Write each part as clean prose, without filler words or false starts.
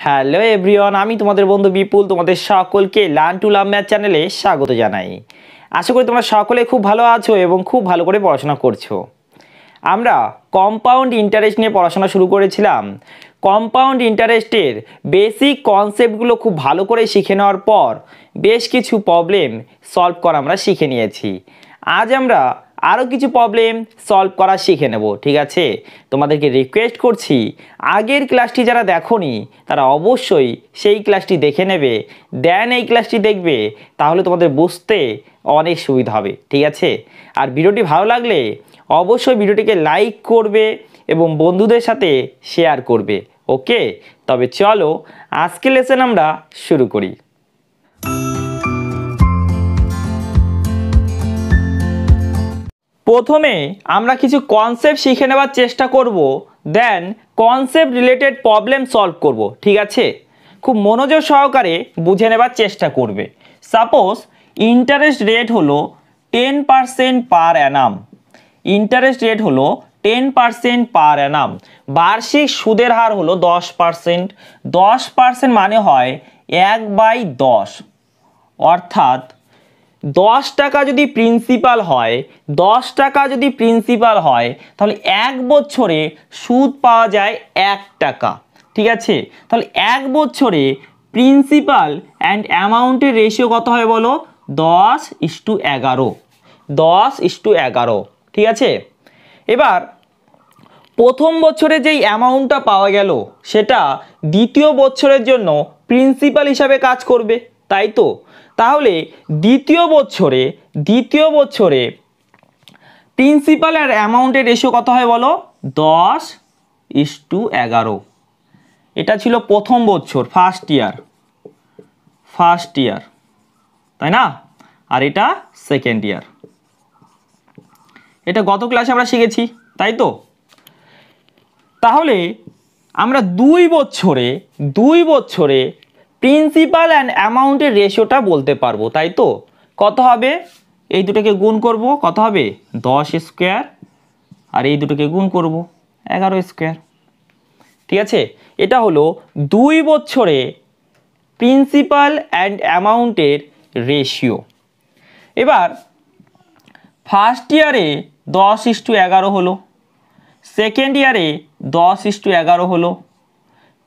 Hello everyone, আমি তোমাদের বন্ধু বিপুল তোমাদের সকলকে লার্ন টু লাভ ম্যাথ চ্যানেলে স্বাগত জানাই। আশা করি তোমরা সকলে খুব ভালো আছো এবং খুব ভালো করে পড়াশোনা করছো। আমরা কম্পাউন্ড ইন্টারেস্ট নিয়ে পড়াশোনা শুরু করেছিলাম। কম্পাউন্ড ইন্টারেস্টের বেসিক কনসেপ্টগুলো খুব ভালো করে শিখে নেওয়ার পর বেশ কিছু প্রবলেম সলভ করা আমরা শিখে নিয়েছি। আজ আমরা আরও কিছু প্রবলেম সলভ করা শিখে নেব, ঠিক আছে? তোমাদেরকে রিকোয়েস্ট করছি, আগের ক্লাসটি যারা দেখোনি তারা অবশ্যই সেই ক্লাসটি দেখে নেবে, দেন এই ক্লাসটি দেখবে, তাহলে তোমাদের বুঝতে অনেক সুবিধা হবে, ঠিক আছে? আর ভিডিওটি ভালো লাগলে অবশ্যই ভিডিওটিকে লাইক করবে এবং বন্ধুদের সাথে শেয়ার করবে। ওকে, তবে চলো আজকের লেসন আমরা শুরু করি। প্রথমে আমরা কিছু কনসেপ্ট শিখে নেওয়ার চেষ্টা করব, then concept related problem solve করব, ঠিক আছে? খুব মনোযোগ সহকারে বুঝে নেবার চেষ্টা করবে। সাপোজ ইন্টারেস্ট রেট হলো 10% পার অ্যানাম। ইন্টারেস্ট রেট হলো 10% পার অ্যানাম। বার্ষিক সুদের হার হলো 10%। 10% মানে হয় 1/10, অর্থাৎ 10 টাকা যদি প্রিন্সিপাল হয়, 10 টাকা যদি প্রিন্সিপাল হয়, তাহলে এক বছরে সুদ পাওয়া যায় 1 টাকা, ঠিক আছে? তাহলে এক বছরে প্রিন্সিপাল অ্যান্ড অ্যামাউন্টের রেশিও কত হয় বলো? 10:11। 10:11, ঠিক আছে? এবার প্রথম বছরে যেই অ্যামাউন্টটা পাওয়া গেল সেটা দ্বিতীয় বছরের জন্য প্রিন্সিপাল হিসাবে কাজ করবে, তাই তো? তাহলে দ্বিতীয় বছরে প্রিন্সিপাল আর অ্যামাউন্টের রেশিও কত হয় বলো? 10:11। এটা ছিল প্রথম বছর, ফার্স্ট ইয়ার, তাই না? আর এটা সেকেন্ড ইয়ার। এটা গত ক্লাসে আমরা শিখেছি, তাই তো? তাহলে আমরা দুই বছরে প্রিন্সিপাল অ্যান্ড অ্যামাউন্টের রেশিওটা বলতে পারবো, তাই তো? কত হবে? এই দুটোকে গুণ করব, কত হবে? 10²। আর এই দুটোকে গুণ করব 11², ঠিক আছে? এটা হলো 2 বছরে প্রিন্সিপাল অ্যান্ড অ্যামাউন্টের রেশিও। এবার ফার্স্ট ইয়ারে 10:11 হলো, সেকেন্ড ইয়ারে 10:11 হলো,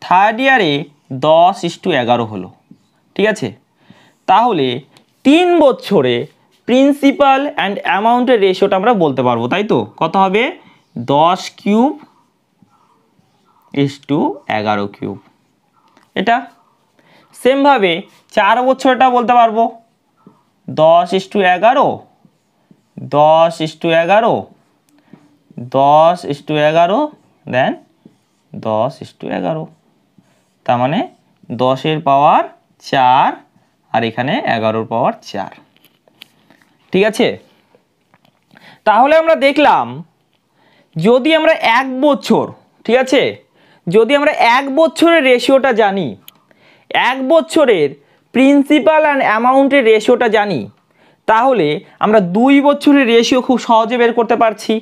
থার্ড ইয়ারে 10:11 হলো, ঠিক আছে? তাহলে 3 বছরে প্রিন্সিপাল অ্যান্ড অ্যামাউন্টের রেশিওটা আমরা বলতে পারবো, তাই তো? কত হবে? 10³ এটা সেমভাবে 4 বছরটা বলতে পারবো 10:11, 10:11 দেন 10:11, তার মানে 10-এর পাওয়ার 4 আর এখানে 11-র পাওয়ার 4, ঠিক আছে? তাহলে আমরা দেখলাম যদি আমরা এক বছর, ঠিক আছে, যদি আমরা এক বছরের রেশিওটা জানি, এক বছরের প্রিন্সিপাল অ্যান্ড অ্যামাউন্টের রেশিওটা জানি, তাহলে আমরা 2 বছরের রেশিও খুব সহজে বের করতে পারছি,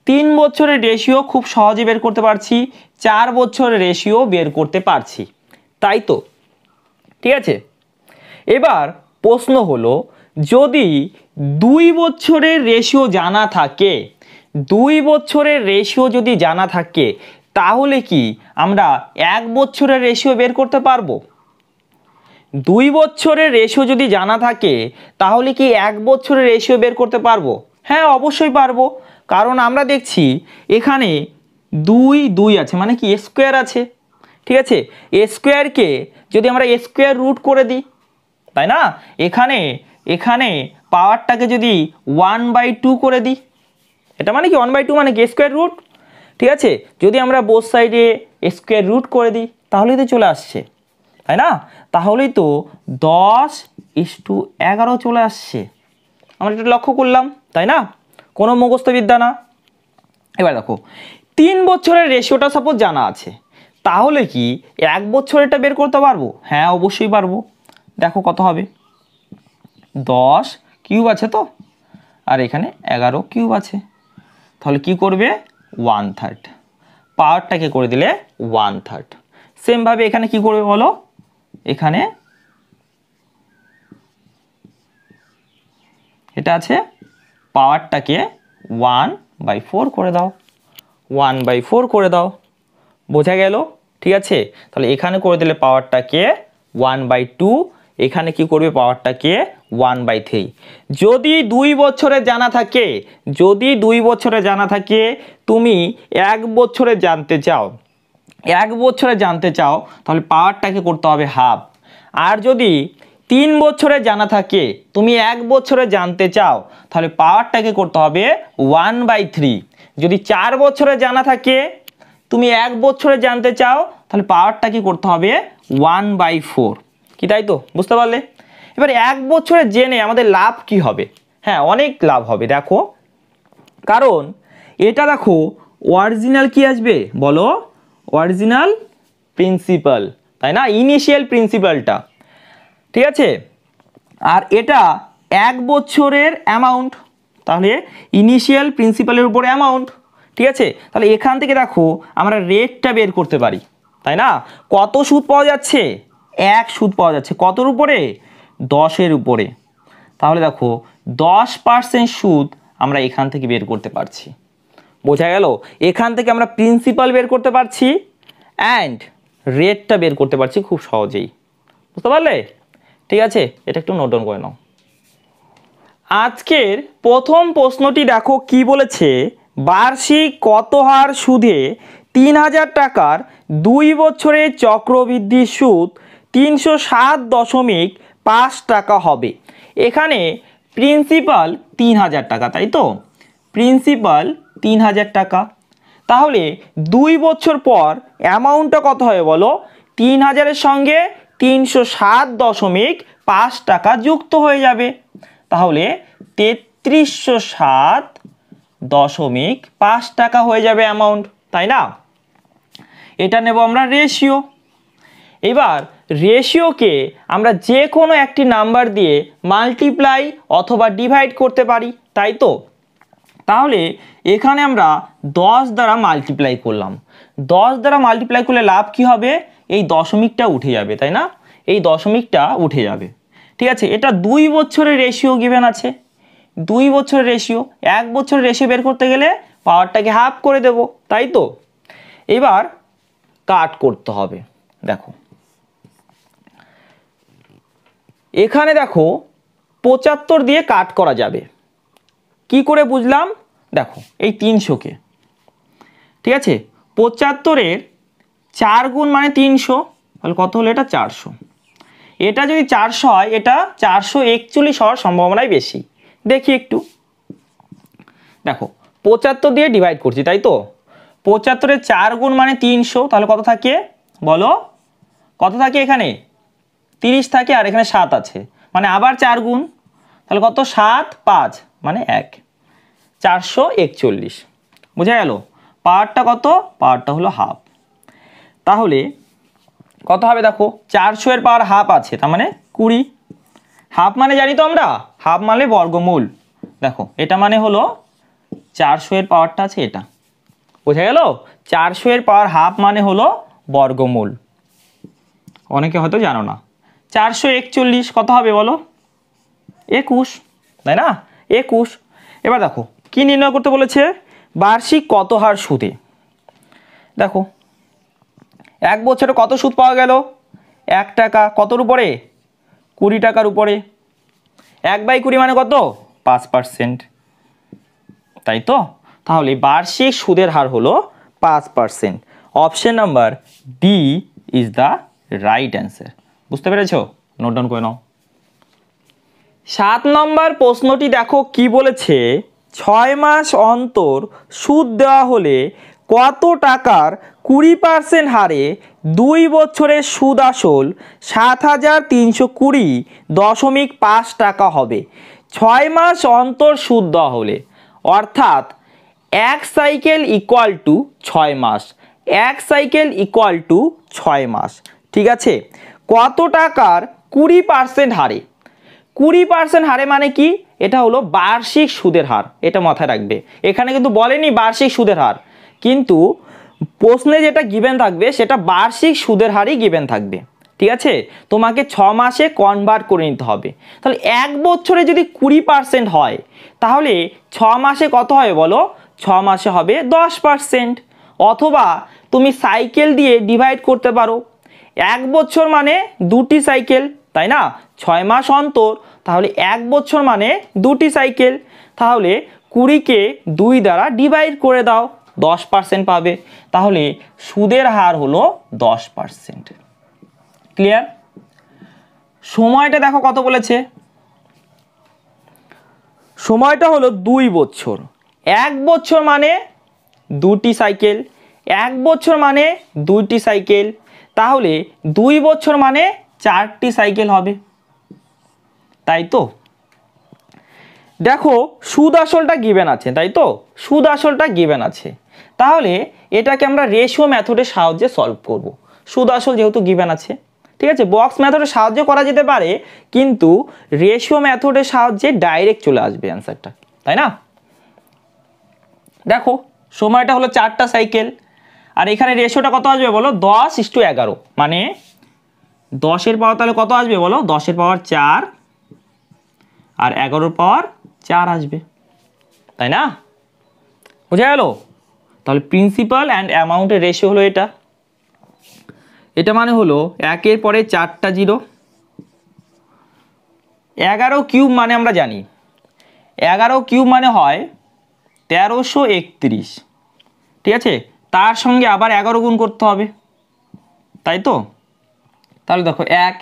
3 বছরের রেশিও খুব সহজে বের করতে পারছি, 4 বছরের রেশিও বের করতে পারছি, তাই তো? ঠিক আছে? এবার প্রশ্ন হলো, যদি 2 বছরের রেশিও জানা থাকে, 2 বছরের রেশিও যদি জানা থাকে, তাহলে কি আমরা 1 বছরের রেশিও বের করতে পারবো? 2 বছরের রেশিও যদি জানা থাকে, তাহলে কি 1 বছরের রেশিও বের করতে পারবো? হ্যাঁ, অবশ্যই পারবো, কারণ আমরা দেখছি এখানে 2 আছে, মানে কি স্কোয়ার আছে, ঠিক আছে? স্কোয়ারকে যদি আমরা স্কোয়ার রুট করে দিই, তাই না? এখানে পাওয়ারটাকে যদি 1/2 করে দিই, এটা মানে কি 1/2 মানে কি স্কোয়ার রুট, ঠিক আছে? যদি আমরা বোথ সাইডে স্কোয়ার রুট করে দিই তাহলেই তো চলে আসছে, তাই না? তাহলেই তো 10:11 চলে আসছে। আমরা এটা লক্ষ্য করলাম, তাই না? কোনো মুখস্থ বিদ্যা না। এবার দেখো 3 বছরের রেশিওটা সাপোজ জানা আছে, তাহলে কি 1 বছর এটা বের করতে পারবো? হ্যাঁ, অবশ্যই পারবো। দেখো কত হবে? 10³ আছে তো, আর এখানে 11³ আছে, তাহলে কি করবে? 1/3, পাওয়ারটাকে করে দিলে 1/3। সেম ভাবে এখানে কি করবে বলো, এখানে এটা আছে, পাওয়ারটাকে 1/4 করে দাও, 1/4 করে দাও, বোঝা গেল? ঠিক আছে, তাহলে এখানে করে দিলে পাওয়ারটাকে 1/2, এখানে কি করবে পাওয়ারটাকে 1/3। যদি 2 বছরে জানা থাকে, যদি 2 বছরে জানা থাকে, তুমি 1 বছরে জানতে চাও, 1 বছরে জানতে চাও, তাহলে পাওয়ারটাকে করতে হবে হাফ। আর যদি 3 বছরে জানা থাকে, তুমি 1 বছরে জানতে চাও, তাহলে পাওয়ারটাকে করতে হবে 1/3। যদি 4 বছরে জানা থাকে, তুমি 1 বছরে জানতে চাও, তাহলে পাওয়ারটা কি করতে হবে 1/4। কি তাই তো, বুঝতে পারলে? এবার 1 বছরে জেনে আমাদের লাভ কি হবে? হ্যাঁ, অনেক লাভ হবে, দেখো। কারণ এটা দেখো অরিজিনাল কি আসবে বলো, অরিজিনাল প্রিন্সিপাল, তাই না, ইনিশিয়াল প্রিন্সিপালটা। ঠিক আছে, আর এটা 1 বছরের অ্যামাউন্ট, তাহলে ইনিশিয়াল প্রিন্সিপালের উপরে অ্যামাউন্ট। ঠিক আছে, তাহলে এখান থেকে দেখো আমরা রেটটা বের করতে পারি, তাই না? কত সুদ পাওয়া যাচ্ছে? 1 সুদ পাওয়া যাচ্ছে, কতর উপরে? 10-এর উপরে। তাহলে দেখো 10% সুদ আমরা এখান থেকে বের করতে পারছি, বোঝা গেল? এখান থেকে আমরা প্রিন্সিপাল বের করতে পারছি অ্যান্ড রেটটা বের করতে পারছি খুব সহজেই, বুঝতে পারলে? ঠিক আছে, এটা একটু নোট ডাউন করে নাও। আজকের প্রথম প্রশ্নটি দেখো কি বলেছে, বার্ষিক কত হার সুদে 3000 টাকার 2 বছরের চক্রবৃদ্ধি সুদ 307.5 টাকা হবে। এখানে প্রিন্সিপাল 3000 টাকা, তাই তো? প্রিন্সিপাল 3000 টাকা, তাহলে 2 বছর পর অ্যামাউন্টটা কত হবে বলো? 3000-এর সঙ্গে 307.5 টাকা যুক্ত হয়ে যাবে, তাহলে 3307.5 টাকা হয়ে যাবে অ্যামাউন্ট, তাই না? এটা নেব আমরা রেশিও। এবার রেশিওকে আমরা যে কোনো একটি নাম্বার দিয়ে মাল্টিপ্লাই অথবা ডিভাইড করতে পারি, তাই তো? তাহলে এখানে আমরা 10 দ্বারা মাল্টিপ্লাই করলাম, 10 দ্বারা মাল্টিপ্লাই করলে লাভ কি হবে? এই দশমিকটা উঠে যাবে, তাই না? এই দশমিকটা উঠে যাবে। ঠিক আছে, এটা 2 বছরের রেশিও গিভেন আছে, 2 বছরের রেশিও। 1 বছরের রেশিও বের করতে গেলে পাওয়ারটাকে হাফ করে দেব, তাই তো? এবার কাট করতে হবে, দেখো এখানে দেখো 75 দিয়ে কাট করা যাবে, কি করে বুঝলাম? দেখো এই 300-কে, ঠিক আছে, 75-এর 4 গুণ মানে 300, তাহলে কত হলো? এটা 400। এটা যদি 400 হয়, এটা 441 হওয়ার সম্ভাবনাই বেশি। দেখি একটু, দেখো 75 দিয়ে ডিভাইড করছি, তাই তো? 75-এর 4 গুণ মানে 300, তাহলে কত থাকে বলো? কত থাকে এখানে? 30 থাকে, আর এখানে 7 আছে, মানে আবার 4 গুণ, তাহলে কত? 7 5 মানে 1, 441। বোঝা গেল? পাওয়ারটা কত? পাওয়ারটা হলো হাফ। তাহলে কত হবে দেখো, 400-এর পাওয়ার হাফ আছে, তার মানে 20। হাফ মানে জানি তো আমরা, হাফ মানে বর্গমূল। দেখো এটা মানে হলো 400-এর পাওয়ারটা আছে এটা, বোঝা গেল? 400-এর পাওয়ার হাফ মানে হলো বর্গমূল, অনেকে হয়তো জানো না। 441 কত হবে বলো? 21, তাই না? 21। এবার দেখো কি নির্ণয় করতে বলেছে, বার্ষিক কত হার সুদে। দেখো 1 বছরে কত সুদ পাওয়া গেল? 1 টাকা, কতর উপরে? 20 টাকার উপরে। 1/20 মানে কত? 5%, তাই তো? তাহলে বার্ষিক সুদের হার হলো 5%। Option number D is the right answer. বুঝতে পেরেছো? নোট ডাউন করে নাও। 7 নম্বর প্রশ্নটি দেখো কি বলেছে, 6 মাস অন্তর সুদ দেওয়া হলে কত টাকার 20% হারে 2 বছরের সুদ আসল 7320.5 টাকা হবে। 6 মাস অন্তর সুদ দেওয়া হলে, অর্থাৎ 1 সাইকেল ইকুয়াল টু 6 মাস, 1 সাইকেল ইকুয়াল টু 6 মাস। ঠিক আছে, কত টাকার 20% হারে? 20% হারে মানে কি? এটা হলো বার্ষিক সুদের হার, এটা মাথায় রাখবে। এখানে কিন্তু বলেনি বার্ষিক সুদের হার, কিন্তু প্রশ্নে যেটা গিভেন থাকবে সেটা বার্ষিক সুদের হারই গিভেন থাকবে, ঠিক আছে। তোমাকে 6 মাসে কনভার্ট করে নিতে হবে। তাহলে 1 বছরে যদি 20% হয় তাহলে 6 মাসে কত হবে বলো? 6 মাসে হবে 10%। অথবা তুমি সাইকেল দিয়ে ডিভাইড করতে পারো। 1 বছর মানে 2টি সাইকেল, তাই না? 6 মাস অন্তর, তাহলে 1 বছর মানে 2টি সাইকেল। তাহলে 20কে 2 দ্বারা ডিভাইড করে দাও, 10% পাবে। তাহলে সুদের হার হলো 10%। ক্লিয়ার? সময়টা দেখো কত বলেছে, সময়টা হলো 2 বছর। 1 বছর মানে 2টি সাইকেল, 1 বছর মানে 2টি সাইকেল, তাহলে 2 বছর মানে 4টি সাইকেল হবে, তাই তো? দেখো সুদ আসলটা গিভেন আছে, তাই তো? সুদ আসলটা গিভেন আছে, তাহলে এটাকে আমরা রেশিও মেথডের সাহায্যে সলভ করব। সুদ আসল যেহেতু গিভেন আছে, ঠিক আছে। বক্স মেথডের সাহায্যে করা যেতে পারে, কিন্তু রেশিও মেথডের সাহায্যে ডাইরেক্ট চলে আসবে অ্যান্সারটা, তাই না? দেখো সময়টা হলো 4টা সাইকেল, আর এখানে রেশিওটা কত আসবে বলো? 10:11, মানে 10-এর পাওয়ার তাহলে কত আসবে বলো? 10-এর পাওয়ার 4 আর 11-এর পাওয়ার 4 আসবে, তাই না? বোঝা গেল? তাহলে প্রিন্সিপাল অ্যান্ড অ্যামাউন্টের রেশিও হলো এটা। এটা মানে হলো 1-এর পরে 4টা 0। 11 কিউব মানে আমরা জানি 11 কিউব মানে হয় 1331, ঠিক আছে। তার সঙ্গে আবার 11 গুণ করতে হবে, তাই তো? তাহলে দেখো 1,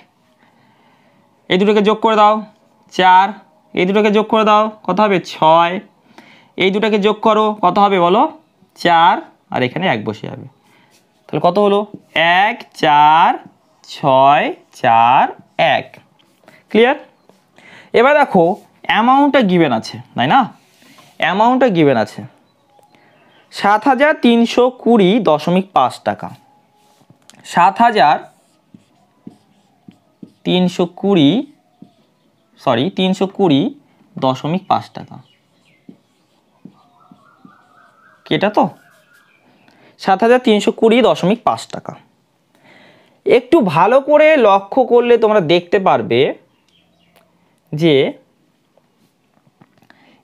এই দুটোকে যোগ করে দাও 4, এই দুটোকে যোগ করে দাও কত হবে? 6, এই দুটোকে যোগ করো কত হবে বলো? 4, আর এখানে 1 বসে যাবে। তাহলে কত হলো? 1 4 6 4 1। ক্লিয়ার? এবার দেখো অ্যামাউন্টটা গিভেন আছে, তাই না? অ্যামাউন্টটা গিভেন আছে 7,320.5 টাকা। 320.5 টাকা, এটা তো 7,320.5 টাকা। একটু ভালো করে লক্ষ্য করলে তোমরা দেখতে পারবে যে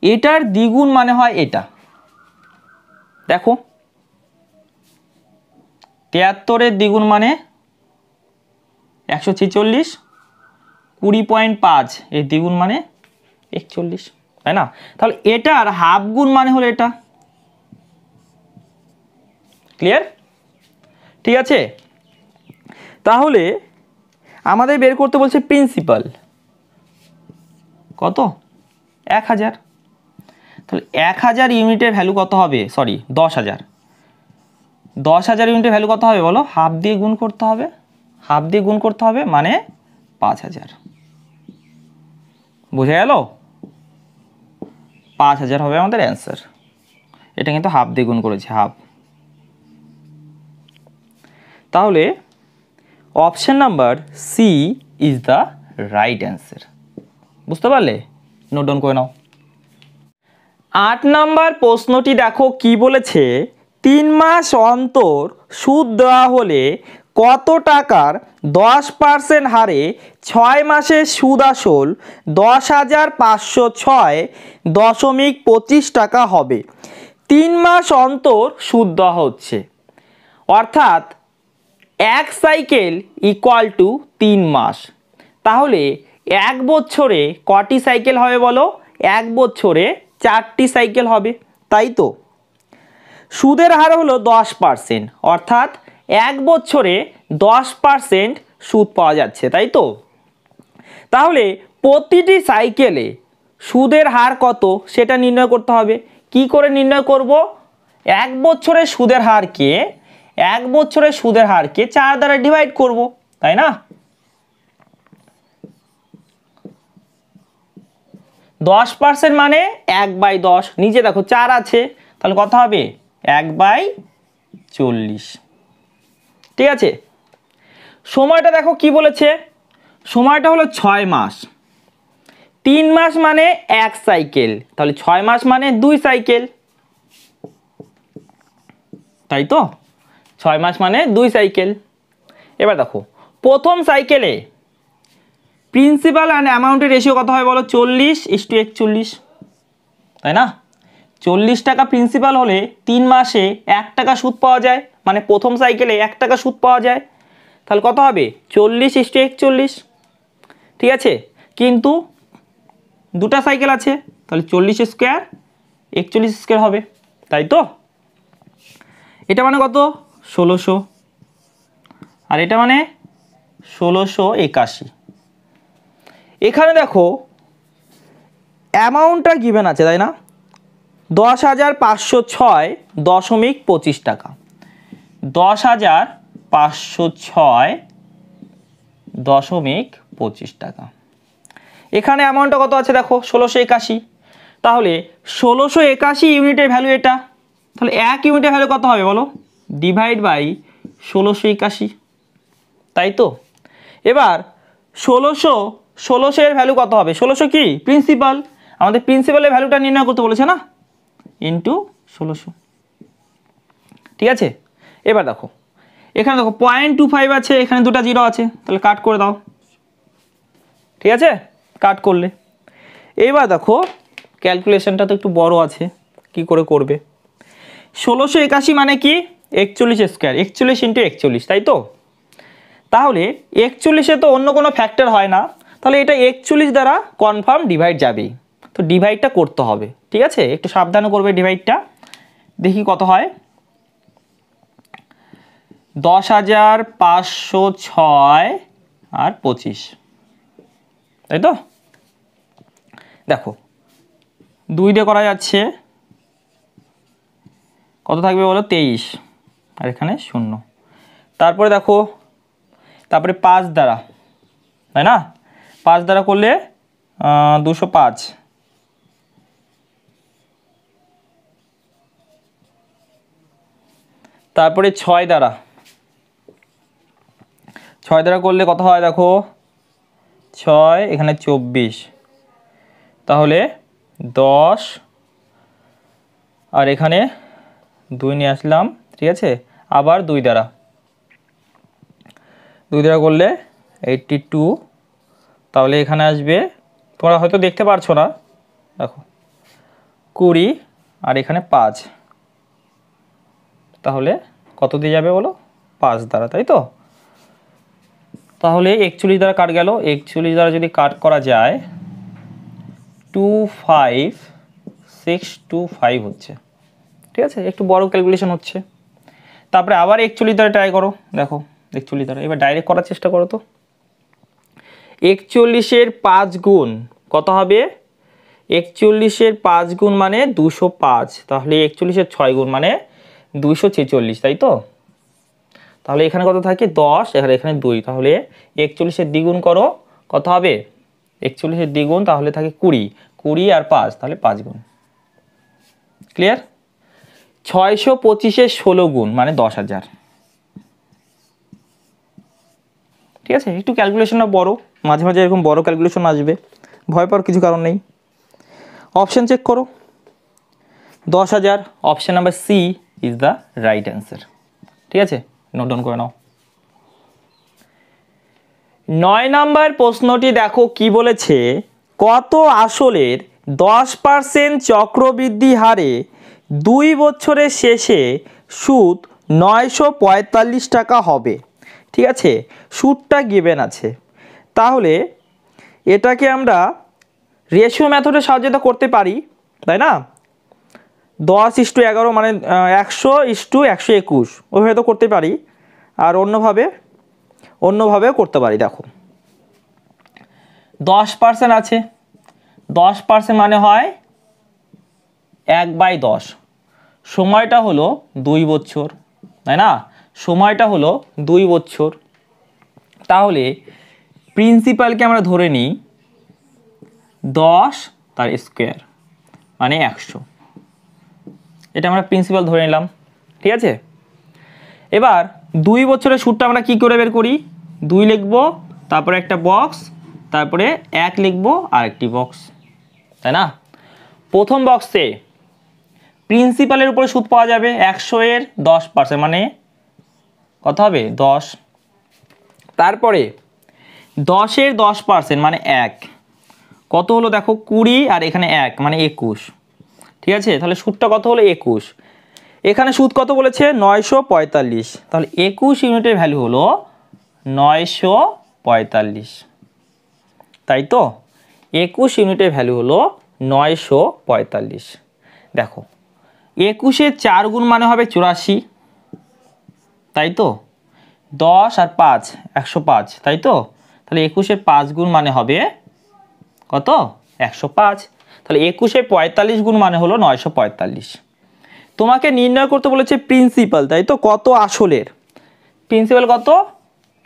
এটার দ্বিগুণ মানে হয় এটা। দেখো 73-এর দ্বিগুণ মানে 146, 20.5 এর দ্বিগুণ মানে 41, তাই না? তাহলে এটার হাফ গুণ মানে হলো এটা। ক্লিয়ার? ঠিক আছে। তাহলে আমাদের বের করতে বলছে প্রিন্সিপাল কত? 1000। তাহলে 1000 ইউনিটের ভ্যালু কত হবে? সরি 10,000। 10,000 ইউনিটের ভ্যালু কত হবে বলো? হাফ দিয়ে গুণ করতে হবে, হাফ দিয়ে গুণ করতে হবে মানে 5000। বুঝে গেল? 5000 হবে আমাদের অ্যান্সার। এটা কিন্তু হাফ দিয়ে গুণ করেছে, হাফ। তাহলে option number C is the right answer. বুঝতে পারলে? নোট ডাউন করে নাও। 8 নাম্বার প্রশ্নটি দেখো কি বলেছে, 3 মাস অন্তর সুদ দেওয়া হলে কত টাকার 10% হারে 6 মাসের সুদ আসল 10,506.25 টাকা হবে। 3 মাস অন্তর সুদ দেওয়া হচ্ছে, অর্থাৎ 1 সাইকেল ইকুয়াল টু 3 মাস। তাহলে 1 বছরে কটি সাইকেল হবে বলো? 1 বছরে 4টি সাইকেল হবে, তাই তো? সুদের হার হলো 10%, অর্থাৎ 1 বছরে 10% সুদ পাওয়া যাচ্ছে, তাই তো? তাহলে প্রতিটি সাইকেলে সুদের হার কত সেটা নির্ণয় করতে হবে। কি করে নির্ণয় করব? 1 বছরের সুদের হারকে 1 বছরের সুদের হারকে 4 দ্বারা ডিভাইড করব, তাই না? 10% মানে 1/10, নিচে দেখো 4 আছে, তাহলে কত হবে? 1/40। ঠিক আছে। সময়টা দেখো কি বলেছে, সময়টা হলো 6 মাস। 3 মাস মানে 1 সাইকেল, তাহলে 6 মাস মানে 2 সাইকেল, তাই তো? 6 মাস মানে 2 সাইকেল। এবার দেখো প্রথম সাইকেলে প্রিন্সিপাল অ্যান্ড অ্যামাউন্টের রেশিও কত হয় বলো? 40:41, তাই না? 40 টাকা প্রিন্সিপাল হলে 3 মাসে 1 টাকা সুদ পাওয়া যায়, মানে প্রথম সাইকেলে 1 টাকা সুদ পাওয়া যায়। তাহলে কত হবে? 40:41, ঠিক আছে। কিন্তু দুটা সাইকেল আছে, তাহলে 40 স্কোয়ার 41 স্কোয়ার হবে, তাই তো? এটা মানে কত? 1600, আর এটা মানে 1681। এখানে দেখো অ্যামাউন্টটা গিভেন আছে, তাই না? 10,506.25 টাকা। 10,506.25 টাকা। এখানে অ্যামাউন্টটা কত আছে দেখো? 1681। তাহলে 1681 ইউনিটের ভ্যালু এটা। তাহলে 1 ইউনিটের ভ্যালু কত হবে বলো? ডিভাইড বাই 1681, তাই তো? এবার 1600 এর ভ্যালু কত হবে? 1600 কি? প্রিন্সিপাল। আমাদের প্রিন্সিপালের ভ্যালুটা নির্ণয় করতে বলেছে না, ইন্টু 1600, ঠিক আছে। এবার দেখো এখানে দেখো 0.25 আছে, এখানে দুটো জিরো আছে, তাহলে কাট করে দাও, ঠিক আছে। কাট করলে এইবার দেখো ক্যালকুলেশনটা তো একটু বড় আছে, কি করে করবে? 1681 মানে কি? 41 স্কোয়ার, 41 ইন্টু 41, তাই তো? তাহলে 41-এ তো অন্য কোনো ফ্যাক্টর হয় না, তাহলে এটা 41 দ্বারা কনফার্ম ডিভাইড যাবেই, তো ডিভাইডটা করতে হবে, ঠিক আছে। একটু সাবধানে করবে ডিভাইডটা। দেখি কত হয়। 10,506 আর 25, তাই তো? দেখো 2 দিয়ে করা যাচ্ছে, কত থাকবে বলো? 23, আর এখানে 0। তারপরে দেখো, তারপরে 5 দ্বারা, তাই না? 5 দ্বারা করলে 205, তারপরে 6 দ্বারা, 6 দ্বারা করলে কত হয় দেখো? 6, এখানে 24, তাহলে 10, আর এখানে 2 নিয়ে আসলাম, ঠিক আছে। আবার 2 দ্বারা করলে 82, তাহলে এখানে আসবে, তোমরা হয়তো দেখতে পারছো না, দেখো 20, আর এখানে 5, তাহলে কত দিয়ে যাবে বলো? 5 দ্বারা, তাই তো? তাহলে 41 দ্বারা কাট গেল, 41 দ্বারা যদি কাট করা যায় 25625 হচ্ছে, ঠিক আছে। একটু বড় ক্যালকুলেশন হচ্ছে। তারপরে আবার 41 দ্বারা ট্রাই করো, দেখো 41 দ্বারা, এবার ডাইরেক্ট করার চেষ্টা করো তো। 41-এর 5 গুণ কত হবে? 41-এর 5 গুণ মানে 205, তাহলে 41-এর 6 গুণ মানে 246, তাই তো? তাহলে এখানে কত থাকে? 10, এখানে 2, তাহলে 41-এর দ্বিগুণ করো, কত হবে? 41-এর দ্বিগুণ তাহলে থাকে 20, 20 আর 5, তাহলে 5 গুণ। ক্লিয়ার? 625-এর 16 গুণ মানে 10,000, ঠিক আছে। একটু ক্যালকুলেশনটা বড়, মাঝে মাঝে এরকম বড় ক্যালকুলেশন আসবে, ভয় পাওয়ার কিছু কারণ নেই। অপশান চেক করো, 10,000, option number C is the right answer, ঠিক আছে। নোট ডাউন করে নাও। 9 নাম্বার প্রশ্নটি দেখো কি বলেছে? কত আসলের 10% চক্রবৃদ্ধি হারে 2 বছরের শেষে সুদ 945 টাকা হবে, ঠিক আছে। সুদটা গিভেন আছে, তাহলে এটাকে আমরা রেশিও মেথডের সাহায্যে করতে পারি, তাই না? 10:11 মানে 100:121, ওইভাবে তো করতে পারি, আর অন্যভাবেও করতে পারি। দেখো 10% আছে, 10% মানে হয় 1/10, সময়টা হলো 2 বছর, তাই না? সময়টা হলো 2 বছর। তাহলে প্রিন্সিপালকে আমরা ধরে নিই 10 তার স্কোয়ার মানে 100, এটা আমরা প্রিন্সিপাল ধরে নিলাম, ঠিক আছে। এবার 2 বছরের সুদটা আমরা কি করে বের করি? 2 লিখবো, তারপরে একটা বক্স, তারপরে 1 লিখবো আর একটি বক্স, তাই না? প্রথম বক্সে প্রিন্সিপালের উপরে সুদ পাওয়া যাবে 100-এর 10% মানে কত হবে 10। তারপরে 10-এর 10% মানে 1 কত হলো দেখো 20 আর এখানে 1 মানে 21। ঠিক আছে, তাহলে সুদটা কত হলো 21। এখানে সুদ কত বলেছে 945, তাহলে 21 ইউনিটের ভ্যালু হলো 945, তাই তো 21 ইউনিটের ভ্যালু হলো 945। দেখো 21-এর 4 গুণ মানে হবে 84, তাই তো 10 আর 5 105, তাই তো তাহলে 21-এর 5 গুণ মানে হবে কত 105, তাহলে 21-এর 45 গুণ মানে হলো 945। তোমাকে নির্ণয় করতে বলেছে প্রিন্সিপাল, তাই তো কত আসলের, প্রিন্সিপাল কত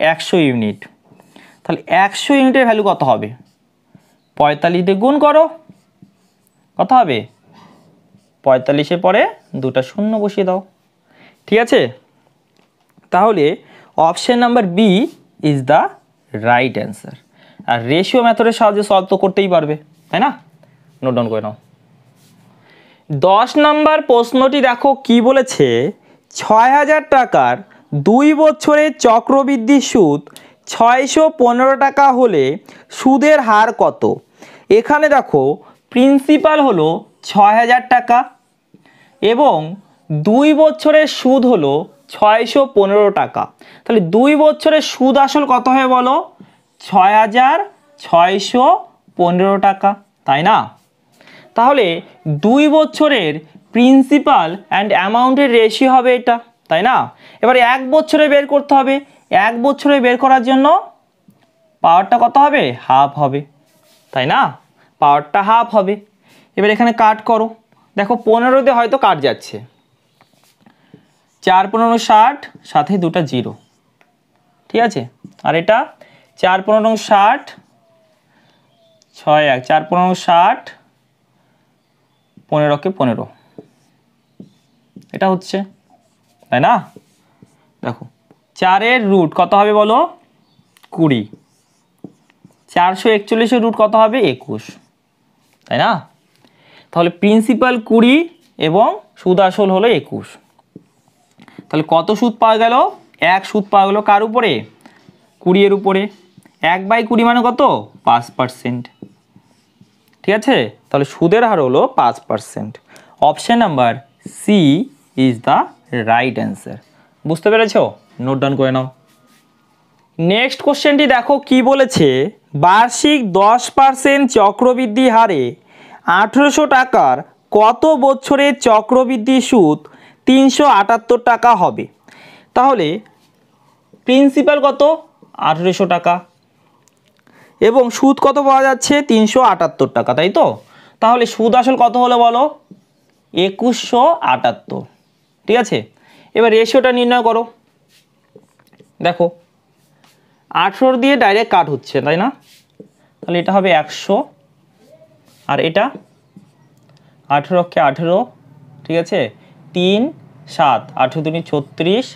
100 ইউনিট, তাহলে 100 ইউনিটের ভ্যালু কত হবে 45 দিয়ে গুণ করো, কত হবে 45-এর পরে দুটা শূন্য বসিয়ে দাও। ঠিক আছে, তাহলে option number B is the right answer. আর রেশিও মেথডের সাহায্যে সলভ তো করতেই পারবে, তাই না, নোট ডাউন করে নাও। 10 নম্বর প্রশ্নটি দেখো কি বলেছে, 6000 টাকার 2 বছরের চক্রবৃদ্ধি সুদ 615 টাকা হলে সুদের হার কত। এখানে দেখো প্রিন্সিপাল হলো 6000 টাকা এবং 2 বছরের সুদ হলো 615 টাকা, তাহলে 2 বছরের সুদ আসল কত হয় বলো 6615 টাকা, তাই না। তাহলে 2 বছরের প্রিন্সিপাল অ্যান্ড অ্যামাউন্টের রেশিও হবে এটা, তাই না। এবারে 1 বছরে বের করতে হবে, 1 বছরে বের করার জন্য পাওয়ারটা কত হবে হাফ হবে, তাই না, পাওয়ারটা হাফ হবে। এবার এখানে কাট করো, দেখো 15 দিয়ে হয়তো কাট যাচ্ছে, 4 15 60, সাথে দুটা 0, ঠিক আছে। আর এটা 4 15 60, 6 1, 4 15 60, 15কে 15, এটা হচ্ছে, তাই না। দেখো 4-এর রুট কত হবে বলো 20, 441-এর রুট কত হবে 21, তাই না। তাহলে প্রিন্সিপাল 20 এবং সুদ আসল হলো 21, তাহলে কত সুদ পাওয়া গেল 1 সুদ পাওয়া গেল কার উপরে 20-এর উপরে, 1/20 মানে কত 5%, ঠিক আছে। তাহলে সুদের হার হলো 5%। Option number C is the right answer. বুঝতে পেরেছ, নোট ডাউন করে নাও। নেক্সট কোশ্চেনটি দেখো কি বলেছে, বার্ষিক 10% চক্রবৃদ্ধি হারে 1800 টাকার কত বছরের চক্রবৃদ্ধি সুদ 378 টাকা হবে। তাহলে প্রিন্সিপাল কত 1800 টাকা এবং সুদ কত পাওয়া যাচ্ছে 378 টাকা, তাই তো। তাহলে সুদ আসল কত হলো বলো 2178, ঠিক আছে। এবার রেশিওটা নির্ণয় করো, দেখো 18 দিয়ে ডাইরেক্ট কাট হচ্ছে, তাই না, তাহলে এটা হবে 100 আর এটা 18কে 18, ঠিক আছে, 3 7, 18 দুনি 36,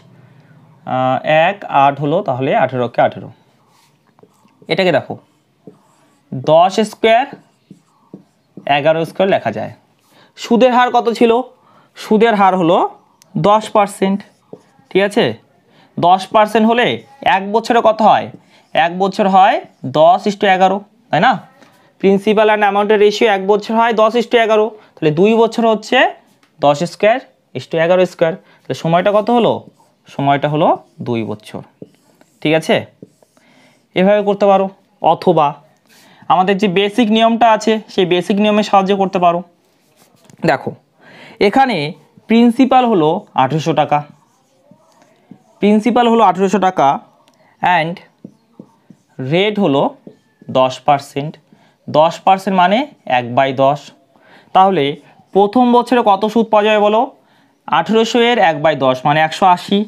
1 8 হলো, তাহলে 18কে 18। এটাকে দেখো 10 স্কোয়ার 11 স্কোয়ার লেখা যায়। সুদের হার কত ছিল, সুদের হার হলো 10%, ঠিক আছে। 10% হলে 1 বছরে কত হয়, 1 বছর হয় 10:11, তাই না। প্রিন্সিপাল অ্যান্ড অ্যামাউন্টের রেশিও 1 বছর হয় 10:11, তাহলে 2 বছর হচ্ছে 10 স্কোয়ার 11 স্কোয়ার, তাহলে সময়টা কত হলো, সময়টা হলো 2 বছর, ঠিক আছে। এভাবে করতে পারো, অথবা আমাদের যে বেসিক নিয়মটা আছে সেই বেসিক নিয়মে সাহায্য করতে পারো। দেখো এখানে প্রিন্সিপাল হলো 1800 টাকা, প্রিন্সিপাল হলো 1800 টাকা অ্যান্ড রেট হলো 10%, 10% মানে 1/10। তাহলে প্রথম বছরে কত সুদ পাওয়া যাবে বলো 1800-এর 1/10 মানে 180,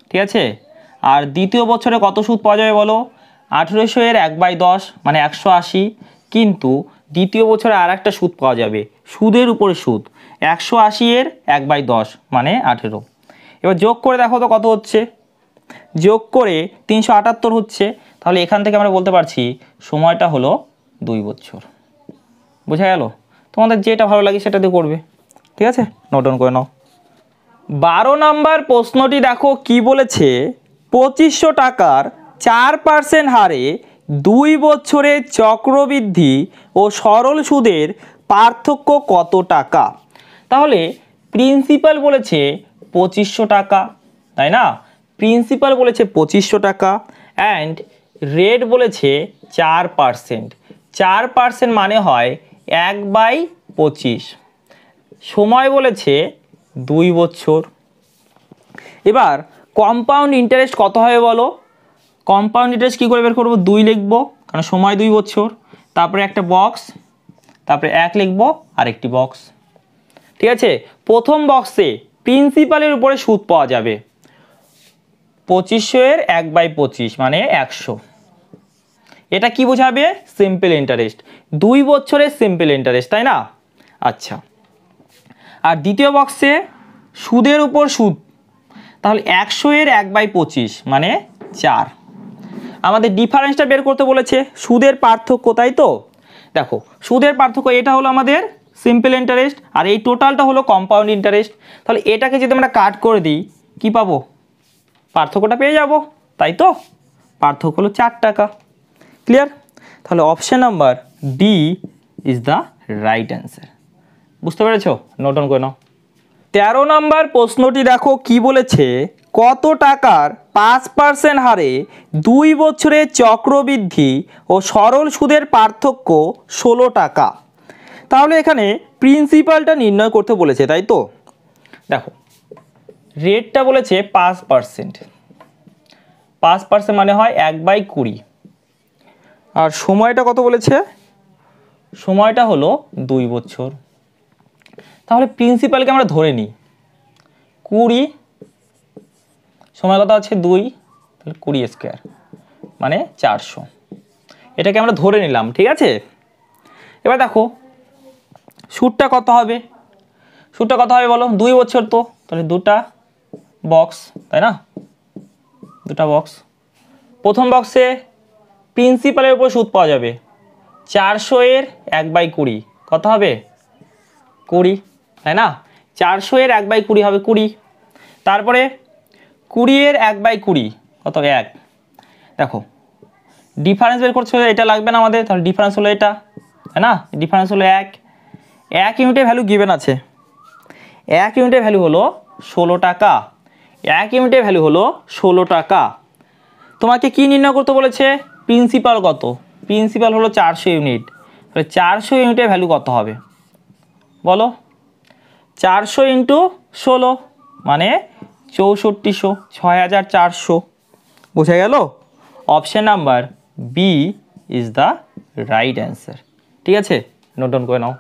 ঠিক আছে। আর দ্বিতীয় বছরে কত সুদ পাওয়া যাবে বলো 1800-এর 1/10 মানে 180, কিন্তু দ্বিতীয় বছরে আর একটা সুদ পাওয়া যাবে, সুদের উপরে সুদ 180-এর 1/10 মানে 18। এবার যোগ করে দেখো তো কত হচ্ছে, যোগ করে 378 হচ্ছে, তাহলে এখান থেকে আমরা বলতে পারছি সময়টা হলো 2 বছর। বোঝা গেল, তোমাদের যেটা ভালো লাগে সেটা দিয়ে করবে, ঠিক আছে, নোট ডাউন করে নাও। 12 নম্বর প্রশ্নটি দেখো কি বলেছে, 2500 টাকার 4% হারে 2 বছরের চক্রবৃদ্ধি ও সরল সুদের পার্থক্য কত টাকা। তাহলে প্রিন্সিপাল বলেছে 2500 টাকা, তাই না? প্রিন্সিপাল বলেছে 2500 টাকা অ্যান্ড রেট বলেছে 4%। 4% মানে হয় 1/25। সময় বলেছে 2 বছর। এবার কম্পাউন্ড ইন্টারেস্ট কত হবে বলো? কম্পাউন্ড ইন্টারেস্ট কী করে বের করবো? 2 লিখবো, কারণ সময় 2 বছর, তারপরে একটা বক্স, তারপরে 1 লিখবো আরেকটি বক্স। ঠিক আছে, প্রথম বক্সে প্রিন্সিপালের উপরে সুদ পাওয়া যাবে 2500 এর 1/25 মানে 100। এটা কি বোঝাবে? সিম্পল ইন্টারেস্ট, 2 বছরের সিম্পল ইন্টারেস্ট, তাই না? আচ্ছা, আর দ্বিতীয় বক্সে সুদের উপর সুদ, তাহলে 100 এর 1/25 মানে 4। আমাদের ডিফারেন্সটা বের করতে বলেছে, সুদের পার্থক্য, তাই তো? দেখো সুদের পার্থক্য, এটা হলো আমাদের সিম্পল ইন্টারেস্ট আর এই টোটালটা হলো কম্পাউন্ড ইন্টারেস্ট। তাহলে এটাকে যদি আমরা কাট করে দিই কি পাবো? পার্থক্যটা পেয়ে যাব, তাই তো? পার্থক্য হলো 4 টাকা। ক্লিয়ার? তাহলে option number D is the right answer. বুঝতে পেরেছো? নোট ডাউন করে নাও। 13 নম্বর প্রশ্নটি দেখো কি বলেছে, কত টাকার 5% হারে 2 বছরের চক্রবৃদ্ধি ও সরল সুদের পার্থক্য 16 টাকা। তাহলে এখানে প্রিন্সিপালটা নির্ণয় করতে বলেছে, তাই তো? দেখো রেটটা বলেছে 5%, 5% মানে হয় 1/20। আর সময়টা কত বলেছে? সময়টা হলো 2 বছর। তাহলে প্রিন্সিপালকে আমরা ধরে নিই 20, সময় কত আছে 2, তাহলে 20 স্কোয়ার মানে 400। এটাকে আমরা ধরে নিলাম, ঠিক আছে? এবার দেখো সুদটা কত হবে? সুদটা কত হবে বলো? 2 বছর তো, তাহলে 2টা বক্স, তাই না? 2টা বক্স। প্রথম বক্সে প্রিন্সিপালের উপর সুদ পাওয়া যাবে 400 এর 1/20 কত হবে? 20, তাই না? 400 এর 1/20 হবে 20। তারপরে 20 এর 1/20 কত? 1। দেখো ডিফারেন্স বের করতে এটা লাগবে না আমাদের, তাহলে ডিফারেন্স হলো এটা, তাই না? ডিফারেন্স হলো 1। 1 ইউনিটের ভ্যালু গিভেন আছে, 1 ইউনিটের ভ্যালু হলো 16 টাকা। 1 ইউনিটের ভ্যালু হলো 16 টাকা। তোমাকে কি নির্ণয় করতে বলেছে? প্রিন্সিপাল কত? প্রিন্সিপাল হলো 400 ইউনিট। তাহলে 400 ইউনিটের ভ্যালু কত হবে বলো? 400 ইন্টু 16 মানে 6400, 6400। বোঝা গেল? Option number B is the right answer. ঠিক আছে, নোট ডাউন করে নাও।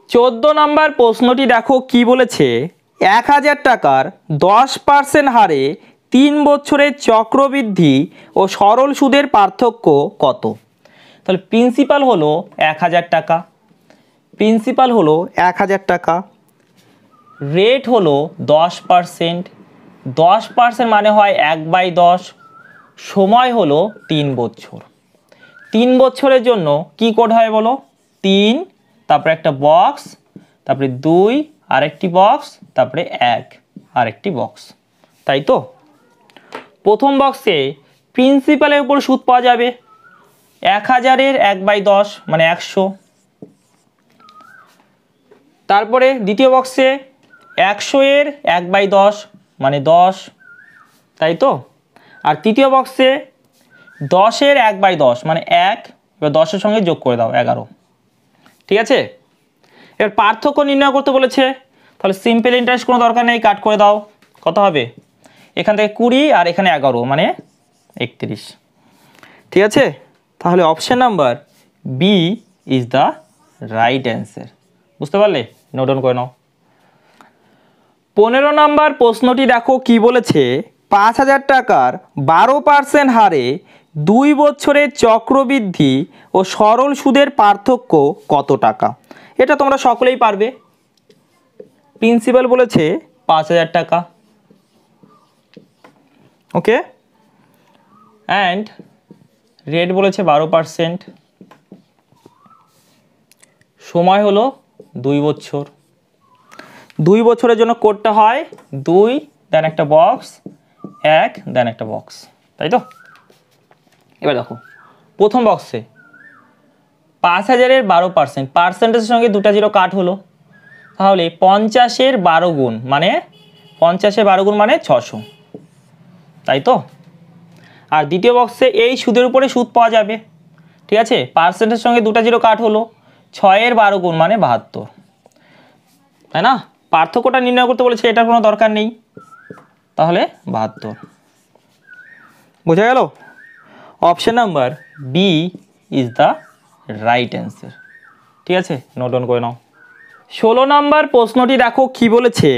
14 নম্বর প্রশ্নটি দেখো কি বলেছে, 1000 টাকার 10% হারে 3 বছরের চক্রবৃদ্ধি ও সরল সুদের পার্থক্য কত। তাহলে প্রিন্সিপাল হলো 1000 টাকা, প্রিন্সিপাল হলো 1000 টাকা, রেট হলো 10%, 10% মানে হয় 1/10, সময় হলো 3 বছর। 3 বছরের জন্য কি কোড হয় বলো? 3, তারপরে একটা বক্স, তারপরে 2 আরেকটি বক্স, তারপরে 1 আরেকটি বক্স, তাই তো? প্রথম বক্সে প্রিন্সিপালের উপর সুদ পাওয়া যাবে 1000 এর 1/10 মানে 100। তারপরে দ্বিতীয় বক্সে 100 এর 1/10 মানে 10, তাই তো? আর তৃতীয় বক্সে 10 এর 1/10 মানে 1, এবার 10-এর সঙ্গে যোগ করে দাও 11। ঠিক আছে, এবার পার্থক্য নির্ণয় করতে বলেছে, তাহলে সিম্পল ইন্টারেস্ট কোনো দরকার নেই, কাট করে দাও। কত হবে? এখান থেকে 20 আর এখানে 11 মানে 31। ঠিক আছে, তাহলে option number B is the right answer. বুঝতে পারলে? নোট ডাউন করে নাও। 15 নম্বর প্রশ্নটি দেখো কি বলেছে, 5000 টাকার 12% হারে 2 বছরের চক্রবৃদ্ধি ও সরল সুদের পার্থক্য কত টাকা। এটা তোমরা সকলেই পারবে। প্রিন্সিপাল বলেছে 5000 টাকা, ওকে, অ্যান্ড রেট বলেছে 12%, সময় হলো 2 বছর। 2 বছরের জন্য কোডটা হয় 2 দেন একটা বক্স 1 দেন একটা বক্স, তাই তো? এবার দেখো প্রথম বক্সে 5000-এর 12%, পার্সেন্টেজের সঙ্গে দুটা জিরো কাট হলো, তাহলে 50-এর 12 গুণ মানে 50-এর 12 গুণ মানে 600, তাই তো? আর দ্বিতীয় বক্সে এই সুদের উপরে সুদ পাওয়া যাবে, ঠিক আছে? পার্সেন্টেজের সঙ্গে দুটা জিরো কাট হলো, 6-এর 12 গুণ মানে 72, তাই না? পার্থক্যটা নির্ণয় করতে বলেছে, এটার কোনো দরকার নেই, তাহলে 72। বোঝা গেল? Option number B is the right answer, ঠিক আছে? নোট ডাউন করে নাও। 16 নম্বর প্রশ্নটি দেখো কি বলেছে,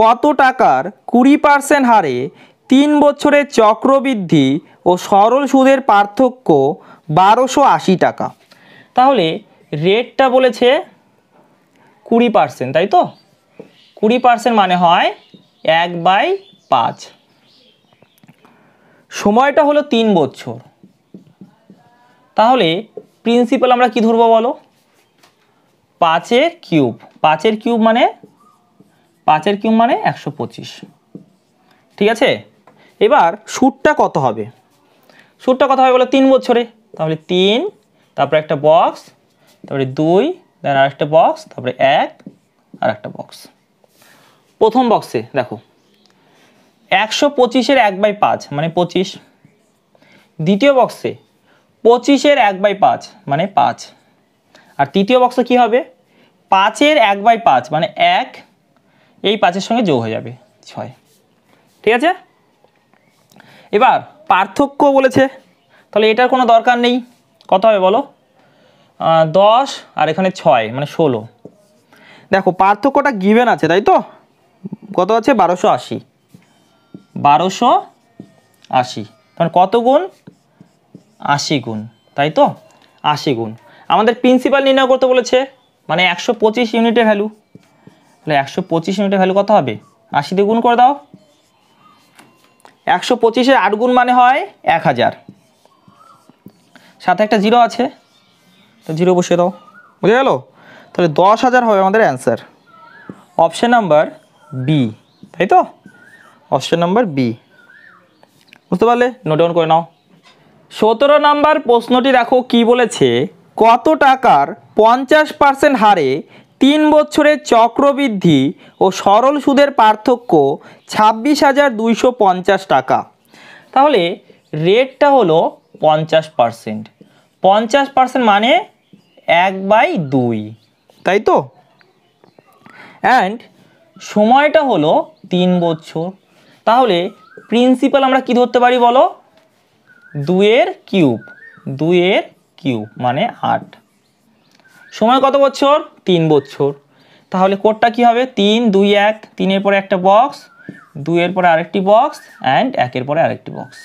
কত টাকার 20% হারে 3 বছরের চক্রবৃদ্ধি ও সরল সুদের পার্থক্য 1280 টাকা। তাহলে রেটটা বলেছে 20%, তাই তো? 20% মানে হয় 1/5, সময়টা হলো 3 বছর, তাহলে প্রিন্সিপাল আমরা কি ধরবো বলো? 5-এর কিউব, 5-এর কিউব মানে 125, ঠিক আছে? এবার সুদটা কত হবে? সুদটা কত হবে বলো? 3 বছরে, তাহলে 3 তারপরে একটা বক্স, তারপরে 2 দেন আর একটা বক্স, তারপরে 1 আর একটা বক্স। প্রথম বক্সে দেখো 125-এর 1/5 মানে 25, দ্বিতীয় বক্সে 25-এর 1/5 মানে 5, আর তৃতীয় বক্সে কি হবে? 5-এর 1/5 মানে 1, এই 5-এর সঙ্গে যোগ হয়ে যাবে 6, ঠিক আছে? এবার পার্থক্য বলেছে, তাহলে এটার কোনো দরকার নেই। কত হবে বলো? 10 আর এখানে 6 মানে 16। দেখো পার্থক্যটা গিভেন আছে, তাই তো? কত আছে? 1280, 1280, তাহলে কত গুণ? 80 গুণ, তাই তো? 80 গুণ। আমাদের প্রিন্সিপাল নির্ণয় করতে বলেছে, মানে 125 ইউনিটের ভ্যালু, তাহলে 125 ইউনিটের ভ্যালু কত হবে? 80 দিয়ে গুণ করে দাও। 125-এর 8 গুণ মানে হয় 1000, সাথে একটা জিরো আছে, তো জিরো বসিয়ে দাও। বুঝে গেল? তাহলে 10,000 হবে আমাদের অ্যান্সার। অপশন নাম্বার বি, তাই তো? অপশন নাম্বার বি, বুঝতে পারলে? নোট ডাউন করে নাও। 17 নম্বর প্রশ্নটি দেখো কি বলেছে, কত টাকার 50% হারে 3 বছরের চক্রবৃদ্ধি ও সরল সুদের পার্থক্য 26,250 টাকা। তাহলে রেটটা হলো 50%, 50% মানে 1/2, তাই তো? অ্যান্ড সময়টা হলো 3 বছর, তাহলে প্রিন্সিপাল আমরা কি ধরতে পারি বলো? 2-এর কিউব, 2-এর কিউব মানে 8, সময় কত বছর? 3 বছর, তাহলে কোডটা কি হবে? 3 2 1, 3-এর পরে একটা বক্স, 2-এর পরে আরেকটি বক্স অ্যান্ড 1-এর পরে আরেকটি বক্স।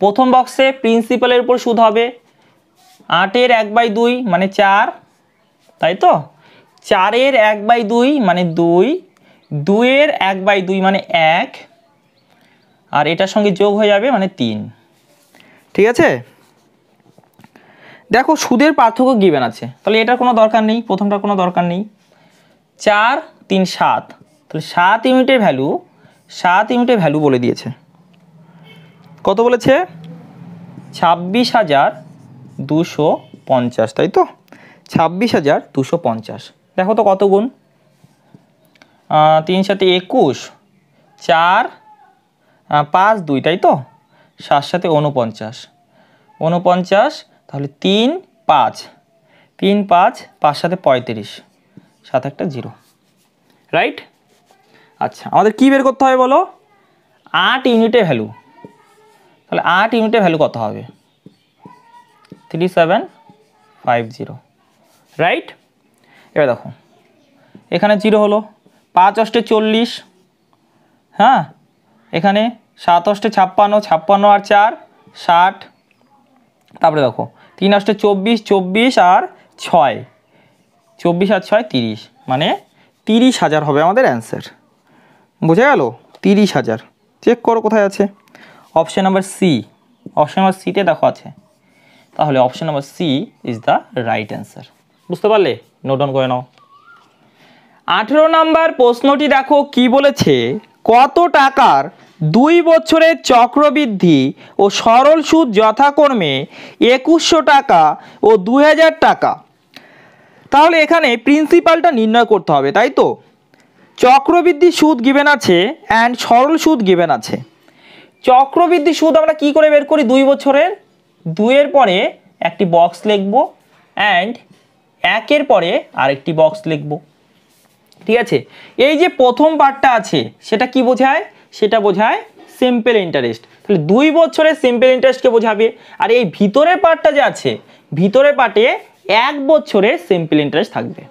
প্রথম বক্সে প্রিন্সিপালের উপর সুদ হবে 8-এর 1/2 মানে 4, তাই তো? 4-এর 1/2 মানে 2, 2-এর 1/2 মানে 1, আর এটার সঙ্গে যোগ হয়ে যাবে মানে 3, ঠিক আছে? দেখো সুদের পার্থক্য গিভেন আছে, তাহলে এটার কোনো দরকার নেই, প্রথমটার কোনো দরকার নেই। 4 3 7, তাহলে 7 ইউনিটের ভ্যালু, 7 ইউনিটের ভ্যালু বলে দিয়েছে। কত বলেছে? 26,250, তাই তো? 26,250। দেখো তো কত গুণ? 3 7 21, 4 5 2, তাই তো? 7 7 49, 49, তাহলে 3 5, 3 5, 5 7 35, সাথে একটা জিরো, রাইট? আচ্ছা আমাদের কি বের করতে হবে বলো? 8 ইউনিটের ভ্যালু, তাহলে 8 ইউনিটের ভ্যালু কত হবে? 3750, রাইট? এবার দেখো এখানে জিরো হলো, 5 অষ্টে 40, হ্যাঁ, এখানে 7 অষ্টে 56, 56 আর 4 60, তারপরে দেখো 3 অষ্টে 24, 24 আর 6, 24 আর 6 30, মানে 30,000 হবে আমাদের অ্যান্সার। বুঝে গেল? 30,000। চেক করো কোথায় আছে। Option number C, option number সিতে দেখো আছে, তাহলে option number C is the right answer. বুঝতে পারলে? নোট ডাউন করে নাও। 18 নম্বর প্রশ্নটি দেখো কি বলেছে, কত টাকার 2 বছরের চক্রবৃদ্ধি ও সরল সুদ যথাক্রমে 2100 টাকা ও 2000 টাকা। তাহলে এখানে প্রিন্সিপালটা নির্ণয় করতে হবে, তাই তো। চক্রবৃদ্ধি সুদ গিভেন আছে অ্যান্ড সরল সুদ গিভেন আছে। চক্রবৃদ্ধি সুদ আমরা কি করে বের করি, 2 বছরের, 2 এর পরে একটি বক্স লিখব অ্যান্ড 1 এর পরে আরেকটি বক্স লিখব। ঠিক আছে, এই যে প্রথম পার্টটা আছে সেটা কি বোঝায়, সেটা বোঝায় সিম্পল ইন্টারেস্ট। তাহলে 2 বছরের সিম্পল ইন্টারেস্টকে বোঝাবে। আর এই ভিতরের পার্টটা যে আছে, ভিতরের পার্টে 1 বছরের সিম্পল ইন্টারেস্ট থাকবে।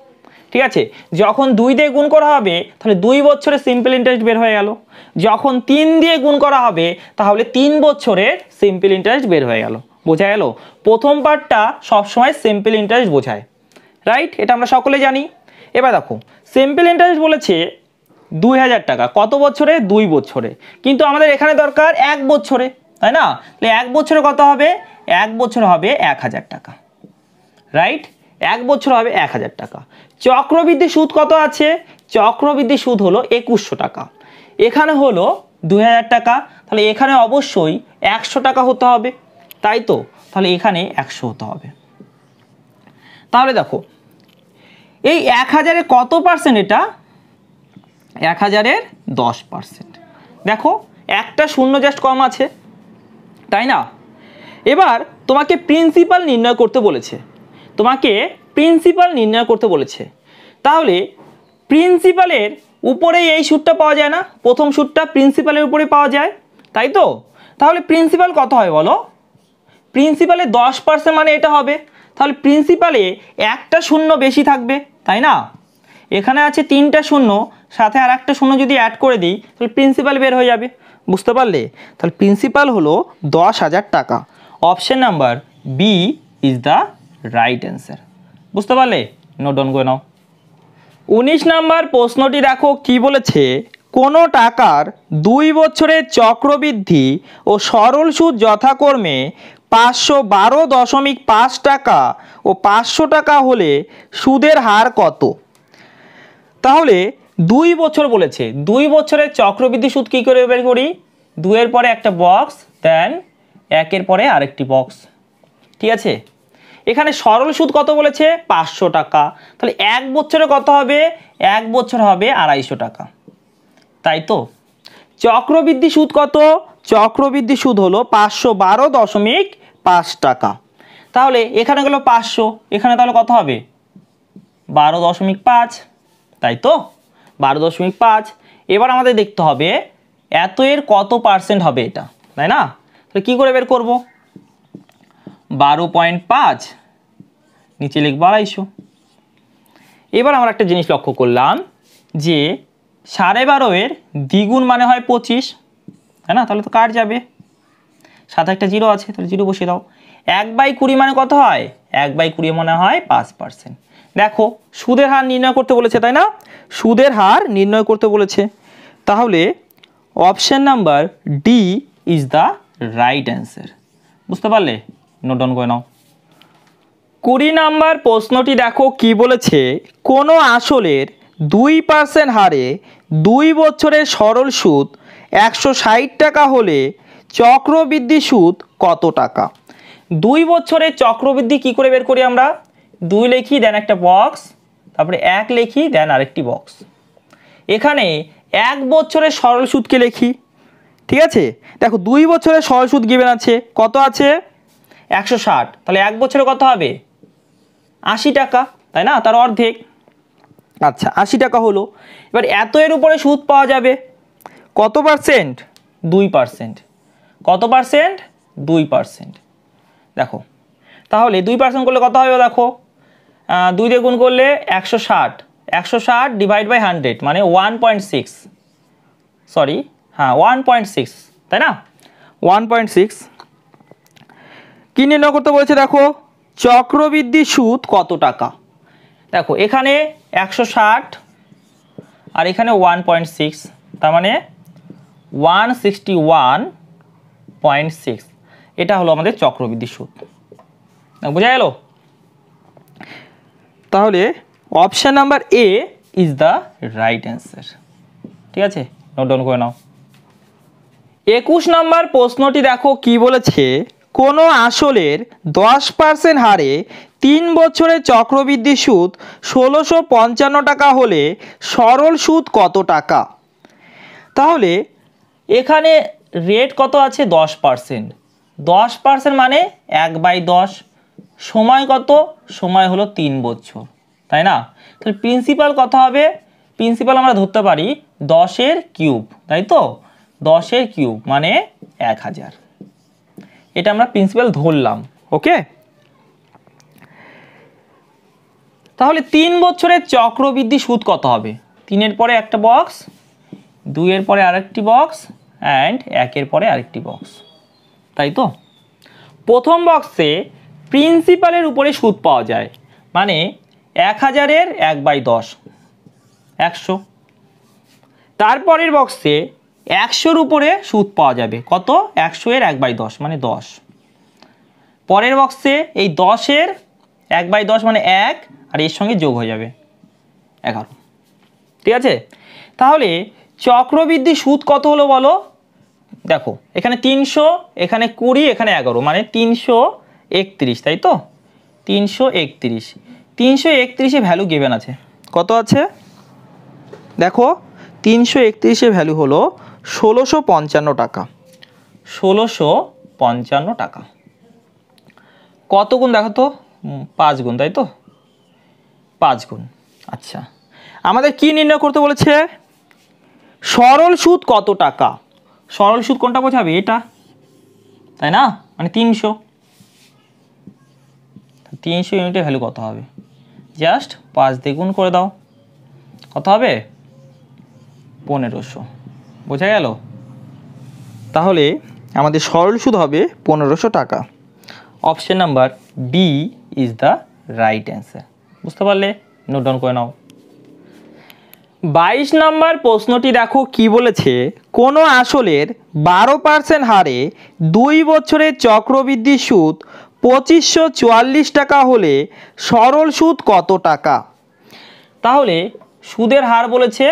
ঠিক আছে, যখন 2 দিয়ে গুণ করা হবে তাহলে 2 বছরের সিম্পল ইন্টারেস্ট বের হয়ে গেল, যখন 3 দিয়ে গুণ করা হবে তাহলে 3 বছরের সিম্পল ইন্টারেস্ট বের হয়ে গেল। বোঝা গেল, প্রথম পার্টটা সবসময় সিম্পল ইন্টারেস্ট বোঝায়, রাইট? এটা আমরা সকলে জানি। এবার দেখো সিম্পল ইন্টারেস্ট বলেছে 2000 টাকা, কত বছরে, 2 বছরে, কিন্তু আমাদের এখানে দরকার 1 বছরে, তাই না? তাহলে 1 বছরে কত হবে, 1 বছর হবে 1000 টাকা, রাইট? 1 বছর হবে 1000 টাকা। চক্রবৃদ্ধি সুদ কত আছে, চক্রবৃদ্ধি সুদ হলো 2100 টাকা, এখানে হলো 2000 টাকা, তাহলে এখানে অবশ্যই 100 টাকা হতে হবে, তাই তো। তাহলে এখানে 100 হতে হবে। তাহলে দেখো এই 1000-এর কত পার্সেন্ট, এটা 1000-এর 10%। দেখো একটা শূন্য জাস্ট কম আছে, তাই না? এবার তোমাকে প্রিন্সিপাল নির্ণয় করতে বলেছে, তোমাকে প্রিন্সিপাল নির্ণয় করতে বলেছে। তাহলে প্রিন্সিপালের উপরে এই সুদটা পাওয়া যায় না, প্রথম সুদটা প্রিন্সিপালের উপরে পাওয়া যায়, তাই তো। তাহলে প্রিন্সিপাল কত হয় বলো, প্রিন্সিপালে 10% মানে এটা হবে। তাহলে প্রিন্সিপালে একটা শূন্য বেশি থাকবে, তাই না? এখানে আছে 3টা শূন্য, সাথে আর একটা শূন্য যদি অ্যাড করে দিই তাহলে প্রিন্সিপাল বের হয়ে যাবে, বুঝতে পারলে? তাহলে প্রিন্সিপাল হলো 10,000 টাকা। Option number B is the right answer, বুঝতে পারলে? নোট ডাউন করে নাও। 19 নম্বর প্রশ্নটি দেখো কি বলেছে, কোনো টাকার 2 বছরের চক্রবৃদ্ধি ও সরল সুদ যথাক্রমে 512.5 টাকা ও 500 টাকা হলে সুদের হার কত? তাহলে 2 বছর বলেছে, 2 বছরের চক্রবৃদ্ধি সুদ কী করে বের করি, 2 এর পরে একটা বক্স, দেন 1 এর পরে আরেকটি বক্স। ঠিক আছে, এখানে সরল সুদ কত বলেছে, 500 টাকা, তাহলে 1 বছরে কত হবে, 1 বছর হবে 250 টাকা, তাই তো। চক্রবৃদ্ধি সুদ কত, চক্রবৃদ্ধি সুদ হলো 512.5 টাকা। তাহলে এখানে গেল 500, এখানে তাহলে কত হবে, 12.5, তাই তো, 12.5। এবার আমাদের দেখতে হবে এত এর কত পার্সেন্ট হবে এটা, তাই না? তাহলে কী করে বের করব, 12.5 নিচে লিখব 250। এবার আমরা একটা জিনিস লক্ষ্য করলাম যে 12.5-এর দ্বিগুণ মানে হয় 25, তাই না? তাহলে তো কাট যাবে, সাথে একটা 0 আছে, তাহলে 0 বসিয়ে দাও। 1/20 মানে কত হয়, 1/20 মানে হয় 5%। দেখো সুদের হার নির্ণয় করতে বলেছে, তাই না? সুদের হার নির্ণয় করতে বলেছে, তাহলে option number D is the right answer, বুঝতে পারলে? নোট ডাউন করে নাও। 20 নম্বর প্রশ্নটি দেখো কি বলেছে, কোনো আসলের 2% হারে 2 বছরের সরল সুদ 160 টাকা হলে চক্রবৃদ্ধি সুদ কত টাকা? 2 বছরের চক্রবৃদ্ধি কি করে বের করি আমরা, 2 লিখি দেন একটা বক্স, তারপরে 1 লিখি দেন আরেকটি বক্স। এখানে 1 বছরের সরল সুদকে লিখি, ঠিক আছে? দেখো 2 বছরের সরল সুদ গিভেন আছে, কত আছে, 160, তাহলে 1 বছরে কত হবে, 80 টাকা, তাই না? তার অর্ধেক, আচ্ছা 80 টাকা হলো। এবার এত এর উপরে সুদ পাওয়া যাবে কত পার্সেন্ট, 2%। কত পার্সেন্ট, 2%। দেখো তাহলে 2% করলে কত হবে, দেখো 2 দিয়ে গুণ করলে 160, 160 ডিভাইড বাই 100 মানে 1.6, সরি হ্যাঁ 1.6, তাই না? 1.6 কি নির্ণয় করতে বলেছে, দেখো চক্রবৃদ্ধি সুদ কত টাকা। দেখো এখানে 160 আর এখানে 1.6, তার মানে 161.6, এটা হলো আমাদের চক্রবৃদ্ধি সুদ, বোঝা গেল? তাহলে option number A is the right answer. ঠিক আছে, নোট ডাউন করে নাও। 21 নম্বর প্রশ্নটি দেখো কি বলেছে, কোনো আসলের 10% হারে 3 বছরের চক্রবৃদ্ধি সুদ 1655 টাকা হলে সরল সুদ কত টাকা? তাহলে এখানে রেট কত আছে? 10%। 10% মানে 1/10। সময় কত? সময় হলো 3 বছর, তাই না? তাহলে প্রিন্সিপাল কত হবে? প্রিন্সিপাল আমরা ধরতে পারি 10-এর কিউব, তাই তো? 10-এর কিউব মানে 1000। এটা আমরা প্রিন্সিপাল ধরলাম। ওকে, তাহলে 3 বছরের চক্রবৃদ্ধি সুদ কত হবে? 3-এর পরে একটা বক্স, 2-এর পরে আরেকটি বক্স, অ্যান্ড 1-এর পরে আরেকটি বক্স, তাই তো? প্রথম বক্সে প্রিন্সিপালের উপরে সুদ পাওয়া যায়, মানে 1000-এর 1/10 100। তারপরের বক্সে 100-র উপরে সুদ পাওয়া যাবে, কত? 100-এর 1/10 মানে 10। পরের বক্সে এই 10-এর 1/10 মানে 1, আর এর সঙ্গে যোগ হয়ে যাবে 11। ঠিক আছে, তাহলে চক্রবৃদ্ধি সুদ কত হলো বলো? দেখো এখানে 300, এখানে 20, এখানে 11, মানে 331, তাই তো? 331। 331-এ ভ্যালু গিভেন আছে, কত আছে দেখো? 331-এর ভ্যালু হলো 1655 টাকা। 1655 টাকা কত গুণ দেখো তো? 5 গুণ, তাই তো? 5 গুণ। আচ্ছা, আমাদের কি নির্ণয় করতে বলেছে? সরল সুদ কত টাকা? সরল সুদ কোনটা বোঝাবে? এটা, তাই না? মানে 300। 300 ইউনিটের ভ্যালু কত হবে? জাস্ট 5 দিয়ে গুণ করে দাও, কত হবে? 1500। বোঝা গেল? তাহলে আমাদের সরল সুদ হবে 1500 টাকা। Option number B is the right answer. বুঝতে পারলে? নোট ডাউন করে নাও। 22 নম্বর প্রশ্নটি দেখো কি বলেছে, কোনো আসলের 12% হারে 2 বছরের চক্রবৃদ্ধি সুদ 2544 টাকা হলে সরল সুদ কত টাকা? তাহলে সুদের হার বলেছে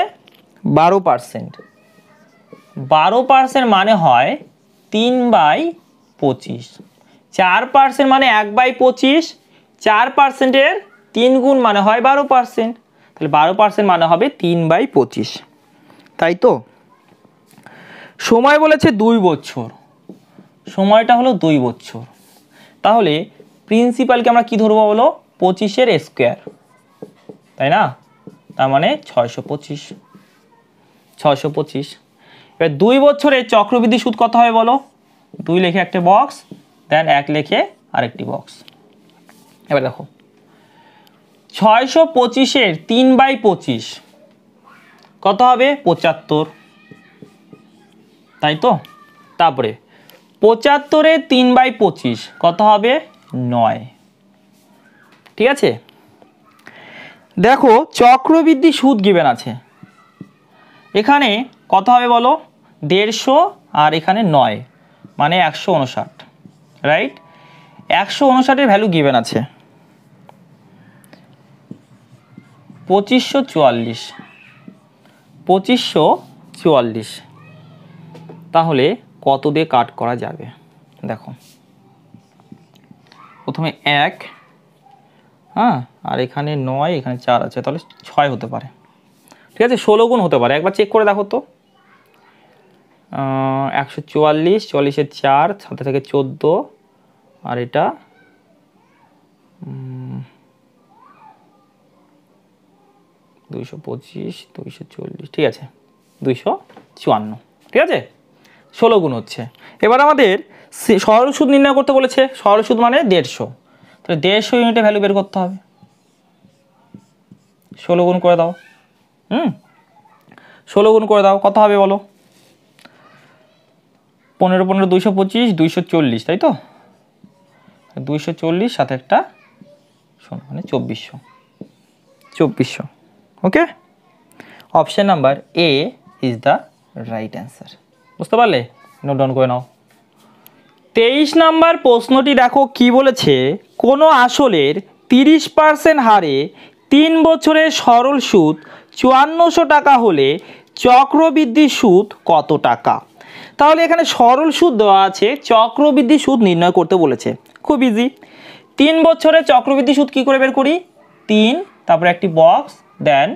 12%। 12% মানে হয় 3/25। 4% মানে 1/25। 4%-এর 3 গুণ মানে হয় 12%। তাহলে 12% মানে হবে 3/25, তাই তো? সময় বলেছে 2 বছর, সময়টা হলো 2 বছর। তাহলে প্রিন্সিপালকে আমরা কি ধরবো বলো? 25-এর স্কোয়ার, তাই না? তার মানে 625। 625। এবার 2 বছরে চক্রবৃদ্ধি সুদ কত হবে বলো? 2 লিখে একটা বক্স, দেন 1 লিখে আরেকটি বক্স। এবার দেখো 625-এর 3/25 কত হবে? 75, তাই তো? তারপরে 75-এর 3/25 কত হবে? 9। ঠিক আছে, দেখো চক্রবৃদ্ধি সুদ গিভেন আছে, এখানে কত হবে বলো? 150, আর এখানে 9 মানে 159, রাইট? 159-এর ভ্যালু গিভেন আছে 2544। 2544 তাহলে কত দিয়ে কাট করা যাবে? দেখো প্রথমে 1, হ্যাঁ, আর এখানে 9, এখানে 4 আছে, তাহলে 6 হতে পারে। ঠিক আছে, 16 গুণ হতে পারে, একবার চেক করে দেখো তো। 144, 44-এর 4, সাথে থেকে 14, আর এটা 225, 240, ঠিক আছে 254। ঠিক আছে, 16 গুণ হচ্ছে। এবার আমাদের সরল সুদ নির্ণয় করতে বলেছে। সরল সুদ মানে 150, তাহলে 150 ইউনিটে ভ্যালু বের করতে হবে। 16 গুণ করে দাও। 16 গুণ করে দাও, কত হবে বলো? 15 15 225, 240, তাই তো? 240 সাথে একটা শোনো মানে 2400। 2400। Okay, option number A is the right answer. বুঝতে পারলে? নোট ডাউন করে নাও। 23 নম্বর প্রশ্নটি দেখো কি বলেছে, কোনো আসলের 30% হারে 3 বছরের সরল সুদ 5400 টাকা হলে চক্রবৃদ্ধি সুদ কত টাকা? তাহলে এখানে সরল সুদ দেওয়া আছে, চক্রবৃদ্ধি সুদ নির্ণয় করতে বলেছে। খুব ইজি। 3 বছরে চক্রবৃদ্ধি সুদ কি করে বের করি? 3, তারপরে একটি বক্স, দেন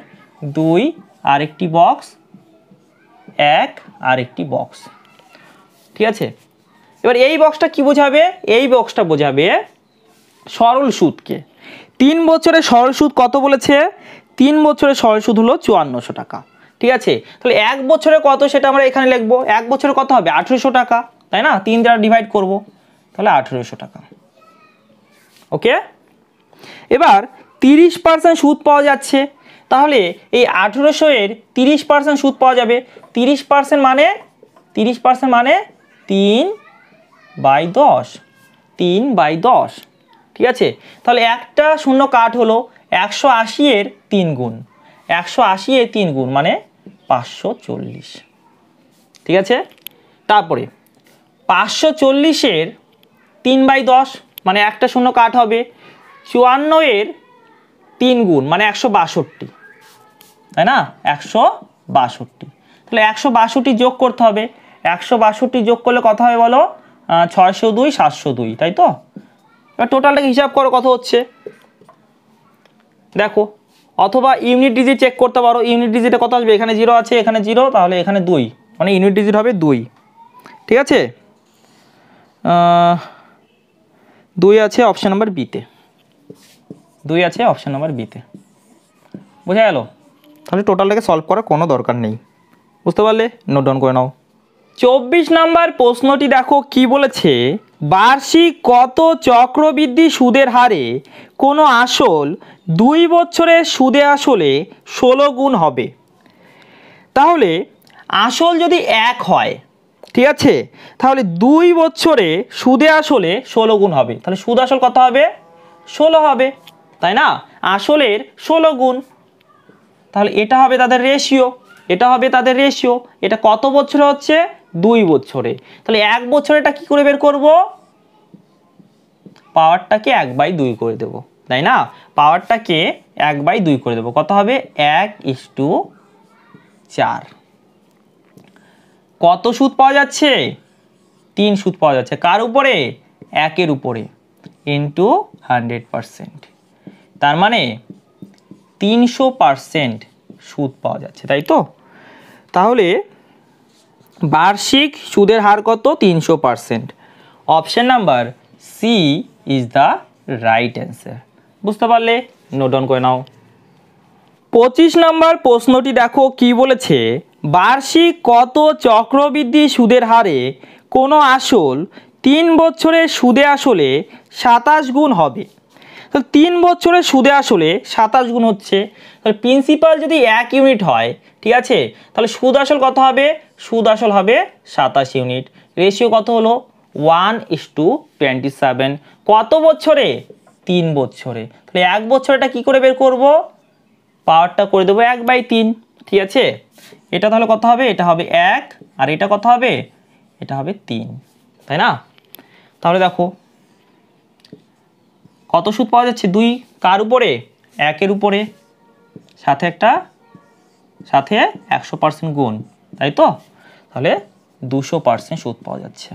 2 আর একটি বক্স, 1 আর একটি বক্স। ঠিক আছে, এবার এই বক্সটা কি বোঝাবে? এই বক্সটা বোঝাবে সরল সুদকে। 3 বছরের সরল সুদ কত বলেছে? 3 বছরের সরল সুদ হলো 5400 টাকা। ঠিক আছে, তাহলে 1 বছরে কত সেটা আমরা এখানে লিখবো। 1 বছরে কত হবে? 1800 টাকা, তাই না? 3 দ্বারা ডিভাইড করব, তাহলে 1800 টাকা। ওকে, এবার 30% সুদ পাওয়া যাচ্ছে, তাহলে এই 1800 এর 30% সুদ পাওয়া যাবে। 30% মানে 30% মানে 3/10, 3/10। ঠিক আছে, তাহলে একটা শূন্য কাট হলো। 180 এর 3 গুণ, 180 এর 3 গুণ মানে 540। ঠিক আছে, তারপরে 540 এর 3/10 মানে একটা শূন্য কাট হবে। 54 এর 3 গুণ মানে 162, তাই না? 162, তাহলে 162 যোগ করতে হবে। 162 যোগ করলে কত হবে বলো? 602, 702, তাই তো? এবার টোটালটাকে হিসাব করো কত হচ্ছে দেখো, অথবা ইউনিট ডিজিট চেক করতে পারো। ইউনিট ডিজিটে কত আসবে? এখানে 0 আছে, এখানে 0, তাহলে এখানে 2, মানে ইউনিট ডিজিট হবে 2। ঠিক আছে, 2 আছে অপশন নাম্বার বিতে, 2 আছে অপশন নাম্বার বিতে। বোঝা গেল? তাহলে টোটালটাকে সলভ করার কোনো দরকার নেই। বুঝতে পারলে? নোট ডাউন করে নাও। 24 নাম্বার প্রশ্নটি দেখো কি বলেছে, বার্ষিক কত চক্রবৃদ্ধি সুদের হারে কোনো আসল 2 বছরের সুদে আসলে 16 গুণ হবে? তাহলে আসল যদি 1 হয়, ঠিক আছে, তাহলে 2 বছরে সুদে আসলে 16 গুণ হবে। তাহলে সুদ আসল কত হবে? 16 হবে, তাই না? আসলের 16 গুণ, তাহলে এটা হবে তাদের রেশিও, এটা হবে তাদের রেশিও। এটা কত বছরে হচ্ছে? 2 বছরে। তাহলে 1 বছরে এটা কি করে বের করব? পাওয়ারটাকে 1/2 করে দেব, তাই না? পাওয়ারটাকে 1/2 করে দেব, কত হবে? 1:4। কত সুদ পাওয়া যাচ্ছে? 3 সুদ পাওয়া যাচ্ছে। কার উপরে? 1 এর উপরে, ইন্টু 100%, তার মানে 300% সুদ পাওয়া যাচ্ছে, তাই তো? তাহলে বার্ষিক সুদের হার কত? 300%। Option number C is the right answer. বুঝতে পারলে? নোট ডাউন করে নাও। 25 নম্বর প্রশ্নটি দেখো কি বলেছে, বার্ষিক কত চক্রবৃদ্ধি সুদের হারে কোনো আসল 3 বছরের সুদে আসলে 27 গুণ হবে? তো 3 বছরের সুদে আসলে 27 গুণ হচ্ছে, তাহলে প্রিন্সিপাল যদি 1 ইউনিট হয়, ঠিক আছে, তাহলে সুদ আসল কত হবে? সুদ আসল হবে 27 ইউনিট। রেশিও কত হলো? 1:27। কত বছরে? 3 বছরে। তাহলে 1 বছরে এটা কী করে বের করব? পাওয়ারটা করে দেবো 1/3। ঠিক আছে, এটা তাহলে কত হবে? এটা হবে 1, আর এটা কত হবে? এটা হবে 3, তাই না? তাহলে দেখো কত সুদ পাওয়া যাচ্ছে? 2। কার উপরে? 1 এর উপরে, সাথে 100% গুণ, তাই তো? তাহলে 200% সুদ পাওয়া যাচ্ছে।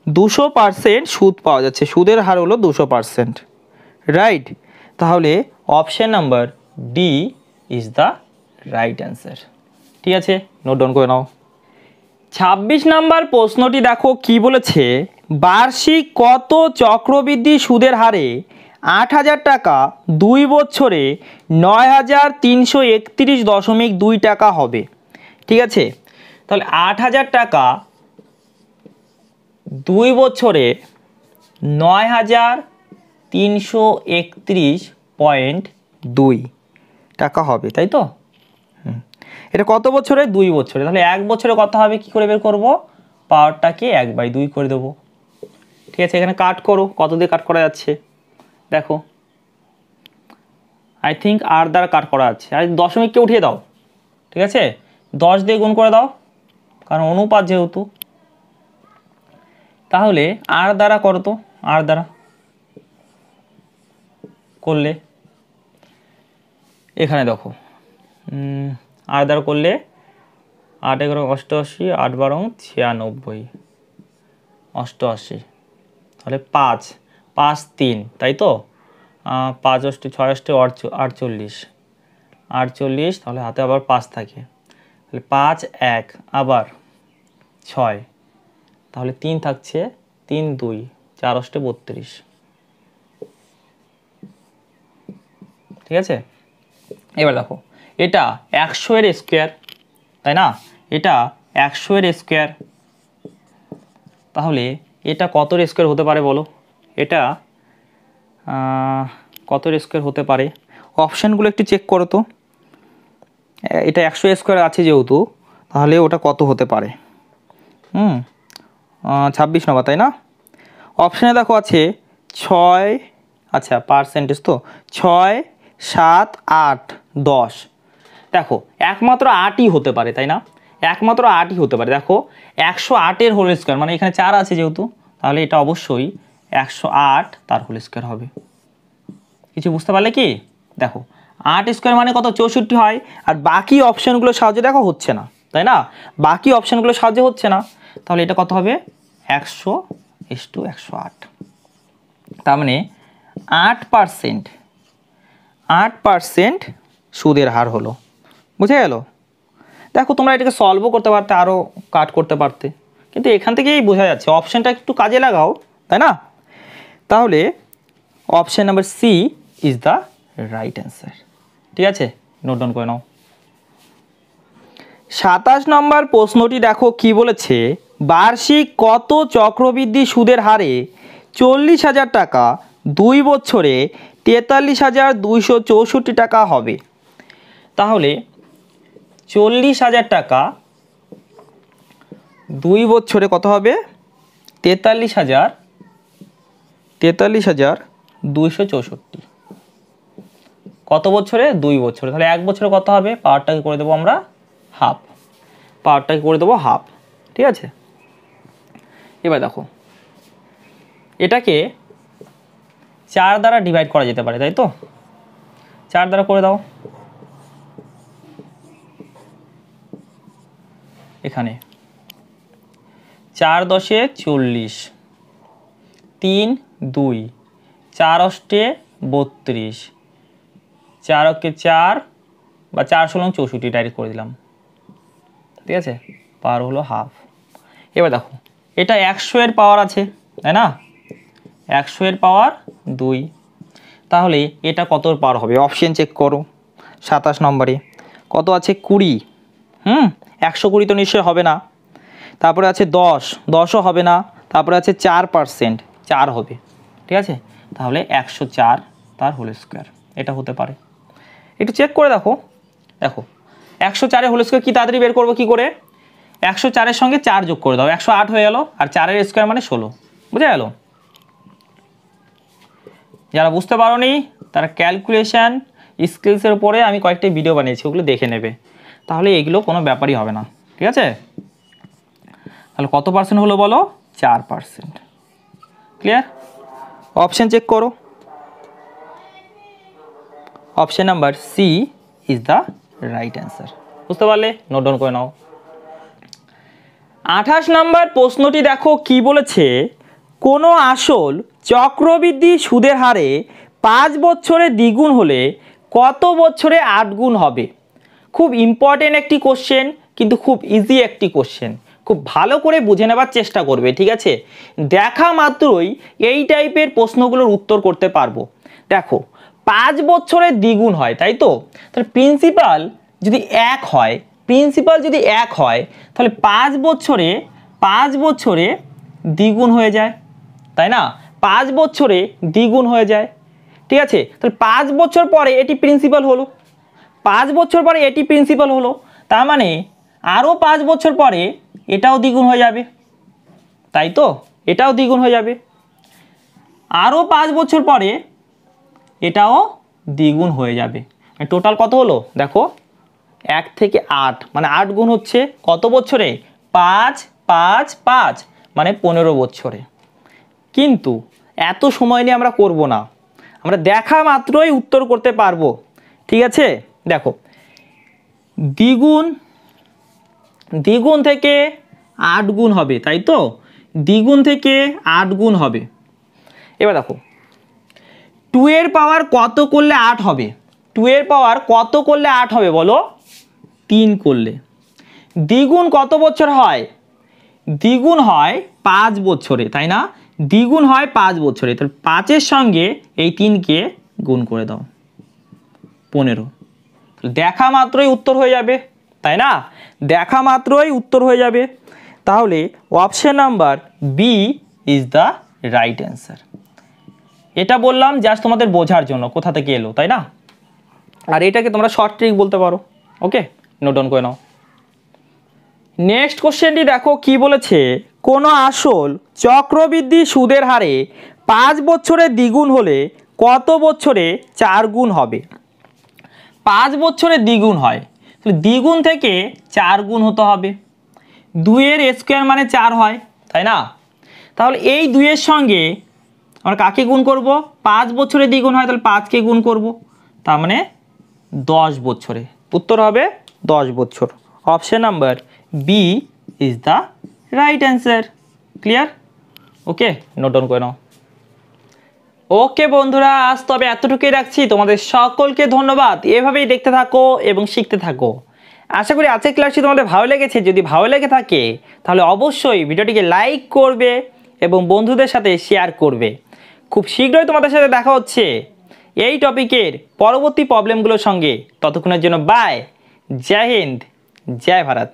200% সুদ পাওয়া যাচ্ছে, সুদের হার হলো 200%, রাইট? তাহলে option number D is the right answer. ঠিক আছে, নোট ডাউন করে নাও। 26 নাম্বার প্রশ্নটি দেখো কি বলেছে, বার্ষিক কত চক্রবৃদ্ধি সুদের হারে 8000 টাকা 2 বছরে 9331.2 টাকা হবে? ঠিক আছে, তাহলে 8000 টাকা 2 বছরে 9331.2 টাকা হবে, তাই তো? এটা কত বছরে? 2 বছরে। তাহলে 1 বছরে কত হবে? কি করে বের করব? পাওয়ারটাকে 1/2 করে দেবো। ঠিক আছে, এখানে কাট করো, কত দিয়ে কাট করা যাচ্ছে দেখো। আই থিঙ্ক আর দ্বারা কাট করা যাচ্ছে। আর দশমিককে উঠিয়ে দাও, ঠিক আছে, 10 দিয়ে গুণ করে দাও, কারণ অনুপাত যেহেতু। তাহলে আর দ্বারা করো তো, আর দ্বারা করলে এখানে দেখো 8 দ্বারা করলে 8 11 88, 8 12 96, 88, তাহলে 5 5 3, তাই তো 5 8 6 8 48, 48, তাহলে হাতে আবার 5 থাকে, তাহলে 5 1 আবার 6, তাহলে 3 থাকছে, 3 2 4 8 32, ঠিক আছে। এবার দেখো এটা 100 এর স্কোয়ার, তাই না, এটা 100 এর স্কোয়ার, তাহলে এটা কত স্কোয়ার হতে পারে বলো, এটা কত স্কোয়ার হতে পারে, অপশানগুলো একটু চেক করো তো। এটা 100 স্কোয়ার আছে যেহেতু, তাহলে ওটা কত হতে পারে, 26 নম্বর, তাই না। অপশানে দেখো আছে 6, আচ্ছা পার্সেন্টেজ তো 6 7 8 10, দেখো একমাত্র 8ই হতে পারে, তাই না, একমাত্র 8ই হতে পারে। দেখো 108 এর হোল স্কোয়ার, মানে এখানে 4 আছে যেহেতু, তাহলে এটা অবশ্যই 108 তার হোল স্কোয়ার হবে। কিছু বুঝতে পারলে কি, দেখো 8 স্কোয়ার মানে কত, 64 হয়, আর বাকি অপশানগুলোর সাহায্যে দেখো হচ্ছে না, তাই না, বাকি অপশানগুলোর সাহায্যে হচ্ছে না, তাহলে এটা কত হবে 100:108, তার মানে 8% সুদের হার হলো, বুঝে গেল। দেখো তোমরা এটাকে সলভও করতে পারতে, আরও কাট করতে পারতে, কিন্তু এখান থেকেই বোঝা যাচ্ছে অপশানটা একটু কাজে লাগাও, তাই না। তাহলে option number C is the right answer, ঠিক আছে, নোট ডাউন করে নাও। 27 নম্বর প্রশ্নটি দেখো কি বলেছে, বার্ষিক কত চক্রবৃদ্ধি সুদের হারে 40,000 টাকা 2 বছরে 43,264 টাকা হবে। তাহলে 40,000 টাকা 2 বছরে কত হবে, 43,264, কত বছরে, 2 বছরে, তাহলে 1 বছরে কত হবে, পাওয়ারটাকে করে দেবো আমরা হাফ, পাওয়ারটাকে করে দেবো হাফ, ঠিক আছে। এবার দেখো এটাকে 4 দ্বারা ডিভাইড করা যেতে পারে, তাই তো, 4 দ্বারা করে দাও, এখানে 4 10 40, 3 2, 4 8 32, 4 অক্ষে 4 বা 4 16 64, ডাইরেক্ট করে দিলাম, ঠিক আছে, পাওয়ার হলো হাফ। এবার দেখো এটা 100 এর পাওয়ার আছে, তাই না, 100 এর পাওয়ার 2, তাহলে এটা কতর পাওয়ার হবে, অপশন চেক করো। 27 নম্বরে কত আছে, 20, 120 তো নিশ্চয়ই হবে না, তারপরে আছে 10, 10ও হবে না, তারপরে আছে 4%, 4 হবে, ঠিক আছে, তাহলে 104 তার হোল স্কোয়ার, এটা হতে পারে। একটু চেক করে দেখো, দেখো 104 এর হোল স্কোয়ার কি তাড়াতাড়ি বের করবো কি করে, 104 এর সঙ্গে 4 যোগ করে দাও, 108 হয়ে গেল, আর 4 এর স্কোয়ার মানে 16, বুঝে গেল। যারা বুঝতে পারোনি তারা ক্যালকুলেশন স্কিলসের উপরে আমি কয়েকটা ভিডিও বানিয়েছি, ওগুলো দেখে নেবে, তাহলে এগুলো কোনো ব্যাপারই হবে না, ঠিক আছে। তাহলে কত পার্সেন্ট হলো বলো, 4%, ক্লিয়ার। অপশন চেক করো, option number C is the right answer, বুঝতে পারলে, নোট ডাউন করে নাও। 28 নম্বর প্রশ্নটি দেখো কি বলেছে, কোনো আসল চক্রবৃদ্ধি সুদের হারে 5 বছরে দ্বিগুণ হলে কত বছরে 8 গুণ হবে। খুব ইম্পর্টেন্ট একটি কোশ্চেন, কিন্তু খুব ইজি একটি কোশ্চেন, খুব ভালো করে বুঝে নেবার চেষ্টা করবে, ঠিক আছে। দেখা মাত্রই এই টাইপের প্রশ্নগুলোর উত্তর করতে পারবো। দেখো 5 বছরে দ্বিগুণ হয়, তাই তো, তাহলে প্রিন্সিপাল যদি 1 হয়, প্রিন্সিপাল যদি 1 হয়, তাহলে 5 বছরে দ্বিগুণ হয়ে যায়, তাই না, 5 বছরে দ্বিগুণ হয়ে যায়, ঠিক আছে। তাহলে 5 বছর পরে এটি প্রিন্সিপাল হলো, 5 বছর পরে এটি প্রিন্সিপাল হলো, তার মানে আরও 5 বছর পরে এটাও দ্বিগুণ হয়ে যাবে, তাই তো, এটাও দ্বিগুণ হয়ে যাবে, আরও 5 বছর পরে এটাও দ্বিগুণ হয়ে যাবে, টোটাল কত হলো দেখো, 1 থেকে 8, মানে 8 গুণ হচ্ছে কত বছরে, 5 5 5, মানে 15 বছরে। কিন্তু এত সময় নিয়ে আমরা করব না, আমরা দেখা মাত্রই উত্তর করতে পারবো, ঠিক আছে। দেখো দ্বিগুণ দ্বিগুণ থেকে 8 গুণ হবে, তাই তো? দ্বিগুণ থেকে 8 গুণ হবে। এবার দেখো 2 এর পাওয়ার কত করলে 8 হবে? 2 এর পাওয়ার কত করলে 8 হবে বলো? 3 করলে। দ্বিগুণ কত বছর হয়? দ্বিগুণ হয় 5 বছরে, তাই না? দ্বিগুণ হয় 5 বছরে। তাহলে 5-এর সঙ্গে এই 3কে গুণ করে দাও, 15। দেখা মাত্রই উত্তর হয়ে যাবে, তাই না? দেখা মাত্রই উত্তর হয়ে যাবে। তাহলে option number B is the right answer. এটা বললাম জাস্ট তোমাদের বোঝার জন্য কোথা থেকে এলো, তাই না? আর এটাকে তোমরা শর্ট ট্রিক বলতে পারো। ওকে, নোট ডাউন করে নাও। নেক্সট কোশ্চেনটি দেখো কি বলেছে, কোনো আসল চক্রবৃদ্ধি সুদের হারে 5 বছরে দ্বিগুণ হলে কত বছরে 4 গুণ হবে? 5 বছরে দ্বিগুণ হয়, তাহলে দ্বিগুণ থেকে 4 গুণ হতে হবে। 2 এর স্কোয়ার মানে 4 হয়, তাই না? তাহলে এই 2 এর সঙ্গে আমরা কাকে গুণ করব? 5 বছরে দ্বিগুণ হয়, তাহলে 5কে গুণ করব, তার মানে 10 বছরে। উত্তর হবে 10 বছর। Option number B is the right answer. Clear? Okay, note down করে নাও। ওকে বন্ধুরা, আজ তবে এতটুকুই রাখছি। তোমাদের সকলকে ধন্যবাদ। এভাবেই দেখতে থাকো এবং শিখতে থাকো। আশা করি আজকের ক্লাসটি তোমাদের ভালো লেগেছে। যদি ভালো লেগে থাকে তাহলে অবশ্যই ভিডিওটিকে লাইক করবে এবং বন্ধুদের সাথে শেয়ার করবে। খুব শীঘ্রই তোমাদের সাথে দেখা হচ্ছে এই টপিকের পরবর্তী প্রবলেমগুলোর সঙ্গে। ততক্ষণের জন্য বাই। জয় হিন্দ, জয় ভারত।